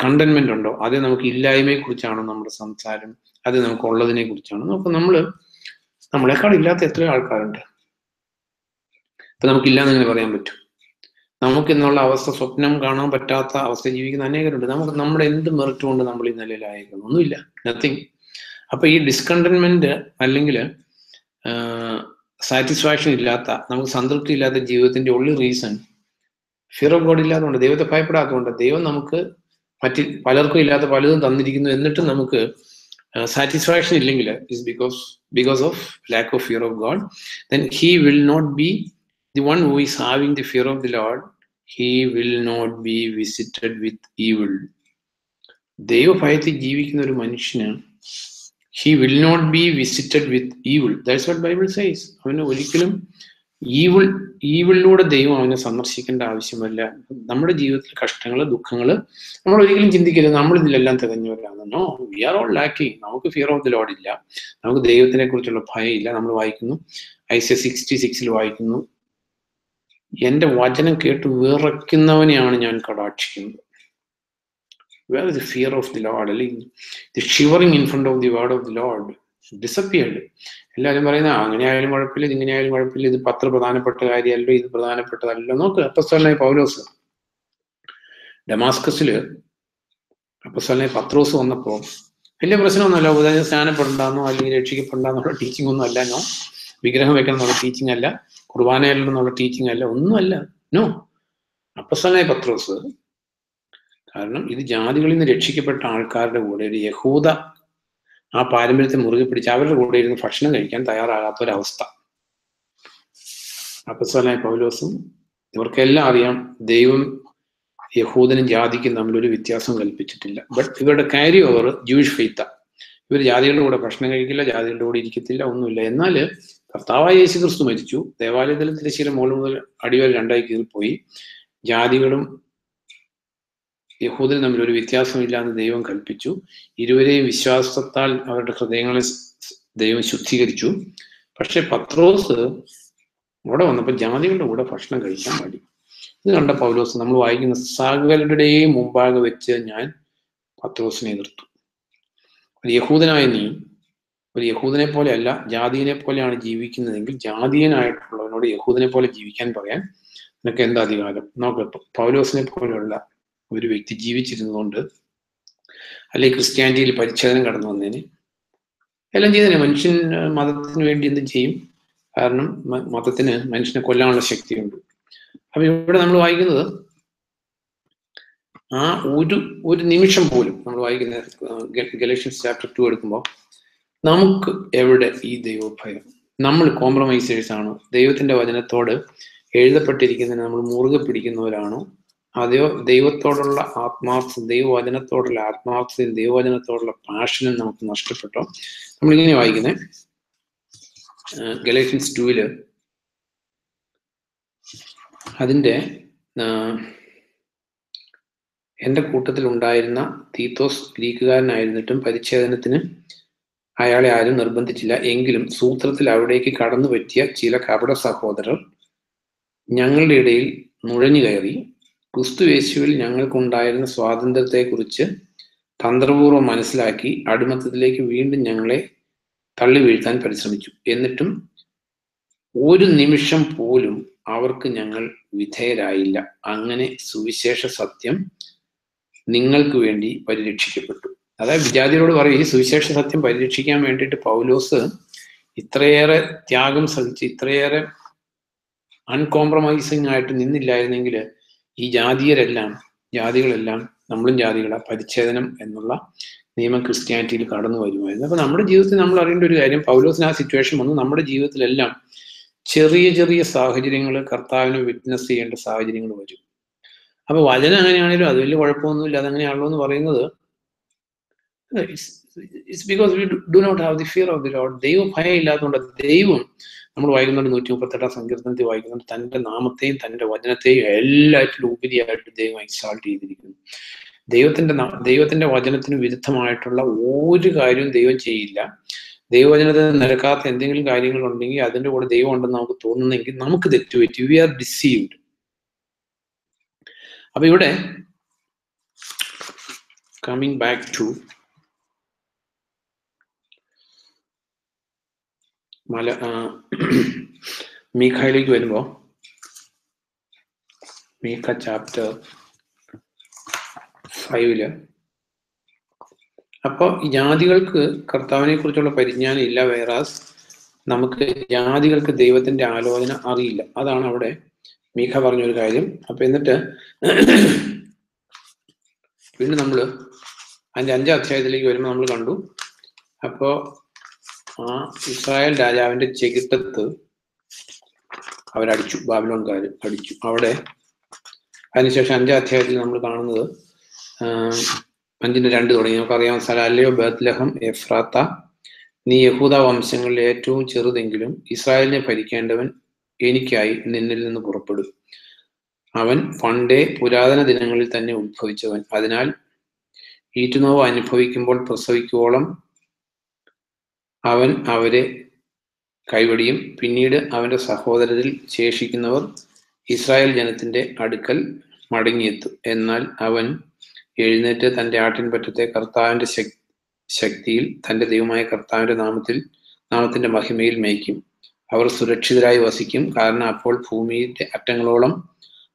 കണ്ടന്റ്മെന്റ് ഉണ്ടോ, അത് നമുക്ക് ഇല്ലായ്മയെ കുറിച്ചാണോ നമ്മുടെ സംസാരം, അത് നമുക്ക് ഉള്ളതിനെ കുറിച്ചാണോ. നമുക്ക് നമ്മളെക്കാൾ ഇല്ലാത്ത എത്രയോ ആൾക്കാരുണ്ട്. ഇപ്പൊ നമുക്കില്ലാന്ന് എങ്ങനെ പറയാൻ പറ്റും? നമുക്ക് എന്നുള്ള അവസ്ഥ, സ്വപ്നം കാണാൻ പറ്റാത്ത അവസ്ഥ ജീവിക്കുന്ന അനേകരുണ്ട്. നമ്മുടെ എന്ത് മെറിറ്റ് കൊണ്ട് നമ്മൾ ഈ നിലയിലായേക്കുന്നു? ഒന്നുമില്ല, നത്തിങ്. അപ്പൊ ഈ ഡിസ്കണ്ടന്റ്മെന്റ് അല്ലെങ്കിൽ സാറ്റിസ്ഫാക്ഷൻ ഇല്ലാത്ത, നമുക്ക് സംതൃപ്തി ഇല്ലാത്ത ജീവിതത്തിന്റെ ഉള്ളി റീസൺ ഫിയർ ഓഫ് ഗോഡ് ഇല്ലാത്തതുകൊണ്ട്, ദൈവത്തെ ഭയപ്പെടാത്തതുകൊണ്ട്. ദൈവം നമുക്ക് പലർക്കും ഇല്ലാത്ത പലതും തന്നിരിക്കുന്നു, എന്നിട്ടും നമുക്ക് സാറ്റിസ്ഫാക്ഷൻ ഇല്ലെങ്കിൽ is because of lack of fear of God. Then he will not be the one who is having the fear of the Lord. He will not be visited with evil. ദൈവഭയത്തിൽ ജീവിക്കുന്ന ഒരു മനുഷ്യന് he will not be visited with evil. That's what Bible says. അവന് ഒരിക്കലും ഈവിളിലൂടെ ദൈവം അവനെ സന്ദർശിക്കേണ്ട ആവശ്യമല്ല. നമ്മുടെ ജീവിതത്തിൽ കഷ്ടങ്ങൾ, ദുഃഖങ്ങൾ നമ്മൾ ഒരിക്കലും ചിന്തിക്കരുത് നമ്മൾ ഇതിലെല്ലാം തികഞ്ഞവരാണ്. No, we are all lacking. നമുക്ക് ഫിയർ ഓഫ് ദി ലോർഡ് ഇല്ല, നമുക്ക് ദൈവത്തിനെ കുറിച്ചുള്ള ഭയം ഇല്ല. നമ്മൾ വായിക്കുന്നു, Isaiah 66 വായിക്കുന്നു, എന്റെ വചനം കേട്ട് വിറയ്ക്കുന്നവനെയാണ് ഞാൻ കടാക്ഷിക്കുന്നത്. Where is the fear of the Lord? The shivering in front of the word of the Lord disappeared. എല്ലാവരും പറയുന്ന അങ്ങനെ ആയാലും കുഴപ്പമില്ല, ഇതിങ്ങനെ ആയാലും കുഴപ്പമില്ല, ഇത് അത്ര പ്രധാനപ്പെട്ട കാര്യമല്ലോ, ഇത് പ്രധാനപ്പെട്ടതല്ല. നോക്ക്, അപ്പോസ്തലനായ പൗലോസ് ഡമാസ്കസില്, അപ്പോസ്തലനായ പത്രോസ് വന്നപ്പോ വലിയ പ്രശ്നമൊന്നുമല്ല. ഉപദേശം സ്നാനപ്പെടണ്ടെന്നോ അല്ലെങ്കിൽ രക്ഷിക്കപ്പെടണ്ടെന്നുള്ള ടീച്ചിങ് ഒന്നും അല്ല. നോ, വിഗ്രഹം വെക്കണം എന്നുള്ള ടീച്ചിങ് അല്ല, കുർബാനയിലുള്ള ടീച്ചിങ് അല്ല, ഒന്നുമല്ല. നോ, അപ്പോസ്തലനായ പത്രോസ്, കാരണം ഇത് ജാതികളിൽ നിന്ന് രക്ഷിക്കപ്പെട്ട ആൾക്കാരുടെ കൂടെ ഒരു യഹൂദ ആ പാരമ്പര്യത്തെ മുറുകെ പിടിച്ച് അവരുടെ കൂടെ ഇരുന്ന് ഭക്ഷണം കഴിക്കാൻ തയ്യാറാകാത്ത ഒരവസ്ഥ. അപ്പോസ്തലനായ പൗലോസും, ഇവർക്കെല്ലാം അറിയാം ദൈവം യഹൂദനും ജാതിക്കും തമ്മിലൊരു വ്യത്യാസം കൽപ്പിച്ചിട്ടില്ല. ബട്ട് ഇവരുടെ ക്യാരി ഓവർ ജൂയിഷ് ഫെയ്ത്താ. ഇവർ ജാതികളുടെ കൂടെ ഭക്ഷണം കഴിക്കില്ല, ജാതികളുടെ കൂടെ ഇരിക്കത്തില്ല, ഒന്നുമില്ല. എന്നാൽ കർത്താവായ യേശു ക്രിസ്തു മരിച്ചു, ദേവാലയത്തിൽ തിരശ്ശീല മുകളിൽ മുതൽ അടിവരെ രണ്ടായി കീറിപ്പോയി, ജാതികളും യഹൂദനും തമ്മിൽ ഒരു വ്യത്യാസമില്ല എന്ന് ദൈവം കൽപ്പിച്ചു. ഇരുവരെയും വിശ്വാസത്താൽ അവരുടെ ഹൃദയങ്ങളെ ദൈവം ശുദ്ധീകരിച്ചു. പക്ഷെ പത്രോസ് അവിടെ വന്നപ്പോൾ ജാതികളുടെ കൂടെ ഭക്ഷണം കഴിക്കാൻ മടി. ഇത് കണ്ട പൗലോസ്, നമ്മൾ വായിക്കുന്ന, സകലരുടെയും മുമ്പാകെ വെച്ച് ഞാൻ പത്രോസിനെ എതിർത്തു. ഒരു യഹൂദനായ നീ ഒരു യഹൂദനെ പോലെ അല്ല, ജാതിയെ പോലെയാണ് ജീവിക്കുന്നതെങ്കിൽ ജാതീയനായിട്ടുള്ളവനോട് യഹൂദനെ പോലെ ജീവിക്കാൻ പറയാൻ നിനക്ക് എന്താ അധികാരം? നോക്കപ്പോൾ പൗലോസിനെ പോലെയുള്ള ഒരു വ്യക്തി ജീവിച്ചിരുന്നതുകൊണ്ട്, അല്ലെങ്കിൽ ക്രിസ്ത്യാനിറ്റിയിൽ പരിച്ഛേദനം കടന്നു വന്നതിന് എല്ലാം ചെയ്തതിനെ. മനുഷ്യൻ മതത്തിന് വേണ്ടി എന്തും ചെയ്യും, കാരണം മതത്തിന് മനുഷ്യനെ കൊല്ലാനുള്ള ശക്തിയുണ്ട്. അപ്പൊ ഇവിടെ നമ്മൾ വായിക്കുന്നത് ആ ഒരു നിമിഷം പോലും നമ്മൾ വായിക്കുന്ന ഗലേഷ്യൻസ് ചാപ്റ്റർ 2 എടുക്കുമ്പോൾ നമുക്ക് എവിടെ ഈ ദൈവഭയം? നമ്മൾ കോംപ്രമൈസേഴ്സ് ആണോ? ദൈവത്തിന്റെ വചനത്തോട് എഴുതപ്പെട്ടിരിക്കുന്നതിന് നമ്മൾ മുറുകെ പിടിക്കുന്നവരാണോ? അതെയോ ദൈവത്തോടുള്ള ആത്മാർത്ഥത, ദൈവവചനത്തോടുള്ള ആത്മാർത്ഥതയും ദൈവവചനത്തോടുള്ള പാഷനും നമുക്ക് നഷ്ടപ്പെട്ടോ? നമ്മളിങ്ങനെ വായിക്കുന്നത് ഗലേഷ്യൻസ് 2 അതിൻ്റെ എൻ്റെ കൂട്ടത്തിൽ ഉണ്ടായിരുന്ന തീത്തോസ് ഗ്രീക്കുകാരനായിരുന്നിട്ടും പരിച്ഛേദനത്തിന് അയാളെ ആരും നിർബന്ധിച്ചില്ല. എങ്കിലും സൂത്രത്തിൽ അവിടേക്ക് കടന്നു പറ്റിയ ചില കപട സഹോദരർ ഞങ്ങളുടെ ഇടയിൽ നുഴഞ്ഞു കയറി ക്രിസ്തുയേശുവിൽ ഞങ്ങൾക്കുണ്ടായിരുന്ന സ്വാതന്ത്ര്യത്തെക്കുറിച്ച് തന്ത്രപൂർവ്വം മനസ്സിലാക്കി അടിമത്തത്തിലേക്ക് വീണ്ടും ഞങ്ങളെ തള്ളി വീഴ്ത്താൻ പരിശ്രമിച്ചു. എന്നിട്ടും ഒരു നിമിഷം പോലും അവർക്ക് ഞങ്ങൾ വിധേയരായില്ല. അങ്ങനെ സുവിശേഷ സത്യം നിങ്ങൾക്ക് വേണ്ടി പരിരക്ഷിക്കപ്പെട്ടു. അതായത് വിജാതികളോട് പറയും, ഈ സുവിശേഷ സത്യം പരിരക്ഷിക്കാൻ വേണ്ടിയിട്ട് പൗലോസ് ഇത്രയേറെ ത്യാഗം സഹിച്ച് ഇത്രയേറെ അൺകോംപ്രമൈസിങ് ആയിട്ട് നിന്നില്ലായിരുന്നെങ്കിൽ ഈ ജാതികളെല്ലാം നമ്മളും ജാതികളാ, പരിച്ഛേദനം എന്നുള്ള നിയമം ക്രിസ്ത്യാനിറ്റിയിൽ കടന്നു വരുമായിരുന്നു. അപ്പൊ നമ്മുടെ ജീവിതത്തിൽ നമ്മൾ അറിയേണ്ട ഒരു കാര്യം, പൗലോസിന് ആ സിറ്റുവേഷൻ വന്നു. നമ്മുടെ ജീവിതത്തിലെല്ലാം ചെറിയ ചെറിയ സാഹചര്യങ്ങൾ കർത്താവിനെ വിറ്റ്നസ് ചെയ്യേണ്ട സാഹചര്യങ്ങൾ വരും. അപ്പൊ വചനം അങ്ങനെയാണെങ്കിലും അത് വലിയ കുഴപ്പമൊന്നുമില്ല, അതങ്ങനെയാണല്ലോ എന്ന് പറയുന്നത്, it's because we do not have the fear of the Lord. ദൈവം ഭയം ഇല്ലാത്തതുകൊണ്ട്. ദൈവം നമ്മൾ വായിക്കുന്നുണ്ട് 138 സങ്കീർത്തനത്തിൽ വായിക്കുന്നുണ്ട്, തന്റെ നാമത്തെയും തന്റെ വചനത്തെയും എല്ലാറ്റിലും ഉപരിയായിട്ട് ദൈവം എക്സാൾട്ട് ചെയ്തിരിക്കുന്നു. ദൈവത്തിന്റെ വചനത്തിന് വിരുദ്ധമായിട്ടുള്ള ഒരു കാര്യവും ദൈവം ചെയ്യില്ല. ദൈവവചനത്തിന് നിരക്കാത്ത എന്തെങ്കിലും കാര്യങ്ങളുണ്ടെങ്കിൽ അതിന്റെ കൂടെ ദൈവം ഉണ്ടെന്ന് നമുക്ക് തോന്നുന്നെങ്കിൽ നമുക്ക് തെറ്റുപറ്റി. We are deceived. അപ്പൊ ഇവിടെ കമ്മിങ് ബാക്ക് ടു മീഖയിലേക്ക് വരുമ്പോ, മീഖ ചാപ്റ്റർ 5 അപ്പോൾ ജാതികൾക്ക് കർത്താവിനെ കുറിച്ചുള്ള പരിജ്ഞാനം ഇല്ല, വേറാസ് നമുക്ക് ജാതികൾക്ക് ദൈവത്തിന്റെ ആലോചന അറിയില്ല. അതാണ് അവിടെ മീഖ പറഞ്ഞൊരു കാര്യം. അപ്പൊ എന്നിട്ട് പിന്നെ നമ്മൾ അതിന്റെ 5ാം അധ്യായത്തിലേക്ക് വരുമ്പോൾ നമ്മൾ കണ്ടു, അപ്പോ ആ ഇസ്രായേൽ രാജാവിന്റെ ചെകിട്ടത്ത് അവരടിച്ചു, ബാബിലോൺകാർ അടിച്ചു അവിടെ. അതിനുശേഷം 5ാം അധ്യായത്തിൽ നമ്മൾ കാണുന്നത് 5:2 തുടങ്ങി നമുക്കറിയാം, സലാലയോ ബേത്ലഹം എഫ്രാത്ത, നീ യഹൂദ വംശങ്ങളിൽ ഏറ്റവും ചെറുതെങ്കിലും ഇസ്രായേലിനെ ഭരിക്കേണ്ടവൻ എനിക്കായി നിന്നിൽ നിന്ന് പുറപ്പെടും. അവൻ പണ്ടേ പുരാതന ദിനങ്ങളിൽ തന്നെ ഉത്ഭവിച്ചവൻ. അതിനാൽ ഈറ്റുനോവ് അനുഭവിക്കുമ്പോൾ പ്രസവിക്കുവോളം അവൻ അവരെ കൈവടിയും. പിന്നീട് അവന്റെ സഹോദരരിൽ ശേഷിക്കുന്നവർ ഇസ്രായേൽ ജനത്തിന്റെ അടുക്കൽ മടങ്ങിയെത്തും. എന്നാൽ അവൻ എഴുന്നേറ്റ് തന്റെ ആട്ടിൻപറ്റത്തെ കർത്താവിന്റെ ശക്തിയിൽ തന്റെ ദൈവമായ കർത്താവിന്റെ നാമത്തിന്റെ മഹിമയിൽ മേയ്ക്കും. അവർ സുരക്ഷിതരായി വസിക്കും, കാരണം അപ്പോൾ ഭൂമിയുടെ അറ്റങ്ങളോളം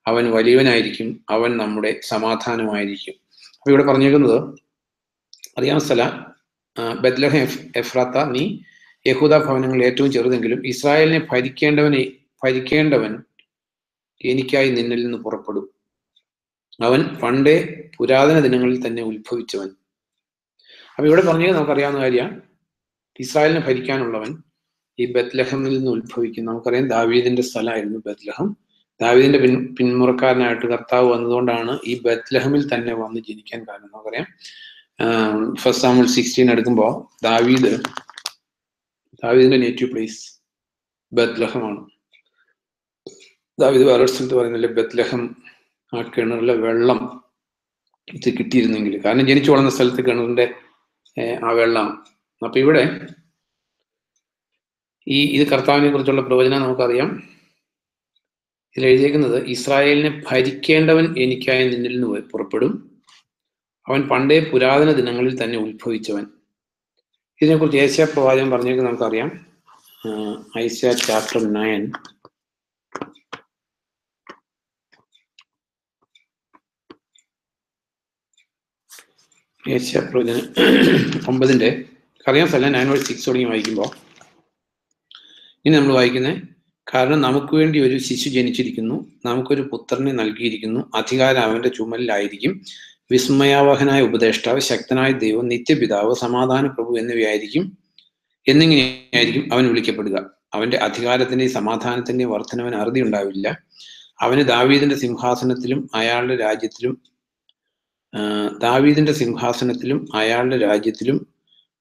അവൻ വലിയവനായിരിക്കും. അവൻ നമ്മുടെ സമാധാനമായിരിക്കും. അപ്പൊ ഇവിടെ പറഞ്ഞേക്കുന്നത് അറിയാവുന്ന സ്ഥലം ബെത്ലഹേം എഫ്രാത്ത, നീ യഹൂദ ഭവനങ്ങളിൽ ഏറ്റവും ചെറുതെങ്കിലും ഇസ്രായേലിനെ ഭരിക്കേണ്ടവൻ എനിക്കായി നിന്നിൽ നിന്ന് പുറപ്പെടും. അവൻ പണ്ടേ പുരാതന ദിനങ്ങളിൽ തന്നെ ഉത്ഭവിച്ചവൻ. അപ്പൊ ഇവിടെ പറഞ്ഞത് നമുക്കറിയാവുന്ന കാര്യമാണ്, ഇസ്രായേലിനെ ഭരിക്കാനുള്ളവൻ ഈ ബെത്ലഹമിൽ നിന്ന് ഉത്ഭവിക്കും. നമുക്കറിയാം ദാവീദിന്റെ സ്ഥലമായിരുന്നു ബെത്ലഹം. ദാവീദിന്റെ പിന്മുറക്കാരനായിട്ട് കർത്താവ് വന്നതുകൊണ്ടാണ് ഈ ബെത്ലഹമിൽ തന്നെ വന്ന് ജനിക്കാൻ കാരണം. നമുക്കറിയാം 1 സാമുവേൽ 16 എടുക്കുമ്പോ ദാവീദിന്റെ നേറ്റീവ് പ്ലേസ് ബെത്ലഹമാണ്. ദാവീദ് വേറൊരു സ്ഥലത്ത് പറയുന്നില്ലേ, ബെത്ലഹം ആ കിണറിലെ വെള്ളം ഇത് കിട്ടിയിരുന്നെങ്കിൽ, കാരണം ജനിച്ചു വളർന്ന സ്ഥലത്ത് കിണറിന്റെ ആ വെള്ളം. അപ്പൊ ഇവിടെ ഇത് കർത്താവിനെ കുറിച്ചുള്ള പ്രവചനം നമുക്കറിയാം. ഇതിൽ എഴുതിയേക്കുന്നത്, ഇസ്രായേലിനെ ഭരിക്കേണ്ടവൻ എനിക്കായി നിന്നിൽ നിന്ന് പുറപ്പെടും. അവൻ പണ്ടേ പുരാതന ദിനങ്ങളിൽ തന്നെ ഉത്ഭവിച്ചവൻ. ഇതിനെക്കുറിച്ച് ഏശയ്യാ പ്രവാചകൻ പറഞ്ഞേക്കുന്നത് നമുക്കറിയാം. ഐസയ്യാ ചാപ്റ്റർ 9 ഏശയ്യാ പ്രവചനം 9 അറിയാൻ സ്ഥലം 9:6 തുടങ്ങി വായിക്കുമ്പോൾ ഇനി നമ്മൾ വായിക്കുന്നത്, കാരണം നമുക്ക് വേണ്ടി ഒരു ശിശു ജനിച്ചിരിക്കുന്നു, നമുക്കൊരു പുത്രനെ നൽകിയിരിക്കുന്നു, അധികാരം അവന്റെ ചുമലിലായിരിക്കും. വിസ്മയാവഹനായ ഉപദേഷ്ടാവ്, ശക്തനായ ദൈവം, നിത്യപിതാവ്, സമാധാന പ്രഭു എന്നിങ്ങനെയായിരിക്കും അവൻ വിളിക്കപ്പെടുക. അവന്റെ അധികാരത്തിന്റെയും സമാധാനത്തിന്റെയും വർധനവന് അറുതി ഉണ്ടാവില്ല. അവന് ദാവീദിന്റെ സിംഹാസനത്തിലും അയാളുടെ രാജ്യത്തിലും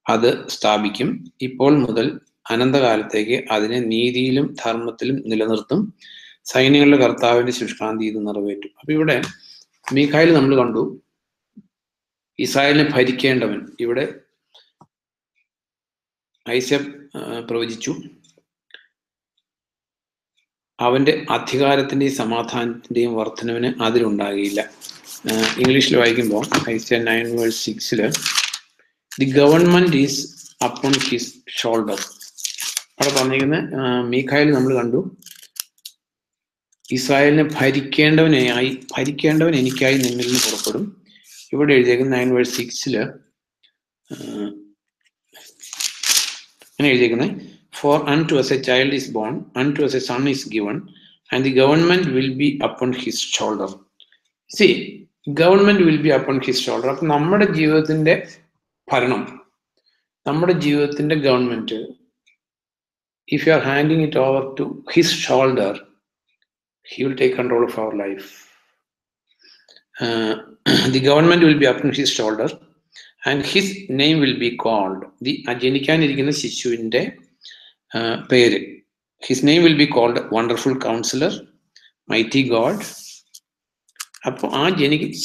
അത് സ്ഥാപിക്കും. ഇപ്പോൾ മുതൽ അനന്തകാലത്തേക്ക് അതിനെ നീതിയിലും ധർമ്മത്തിലും നിലനിർത്തും. സൈന്യങ്ങളുടെ കർത്താവിന്റെ ശുഷ്കാന്തി ഇത് നിറവേറ്റും. അപ്പൊ ഇവിടെ മീഖായിൽ നമ്മൾ കണ്ടു ഇസ്രായേലിനെ ഭരിക്കേണ്ടവൻ. ഇവിടെ ഐസയ്യാ പ്രവചിച്ചു, അവന്റെ അധികാരത്തിന്റെയും സമാധാനത്തിന്റെയും വർധനവിന് അതിലുണ്ടാകില്ല. ഇംഗ്ലീഷിൽ വായിക്കുമ്പോൾ ഐസയ്യാ 9:6 the government is upon his shoulder. അവിടെ പറഞ്ഞിരിക്കുന്നത് മീഖായിൽ നമ്മൾ കണ്ടു, ഇസ്രായേലിനെ ഭരിക്കേണ്ടവൻ എനിക്കായി നിന്നിൽ നിന്ന് പുറപ്പെടും. ഇവിടെ എഴുതിയേക്കുന്ന 9 verse 6 അങ്ങനെ എഴുതിയേക്കുന്നത്, for unto us a child is born, unto us a son is given, and the government will be upon his shoulder. See, government will be upon his shoulder. അപ്പൊ നമ്മുടെ ജീവിതത്തിന്റെ ഭരണം, നമ്മുടെ ജീവിതത്തിന്റെ government, if you are handing it over to his shoulder, he will take control of our life. The government will be upon his shoulder and his name will be called. The ജനിക്കാനിരിക്കുന്ന ശിശുവിന്റെ പേര്, his name will be called Wonderful Counselor, Mighty God. അപ്പൊ ആ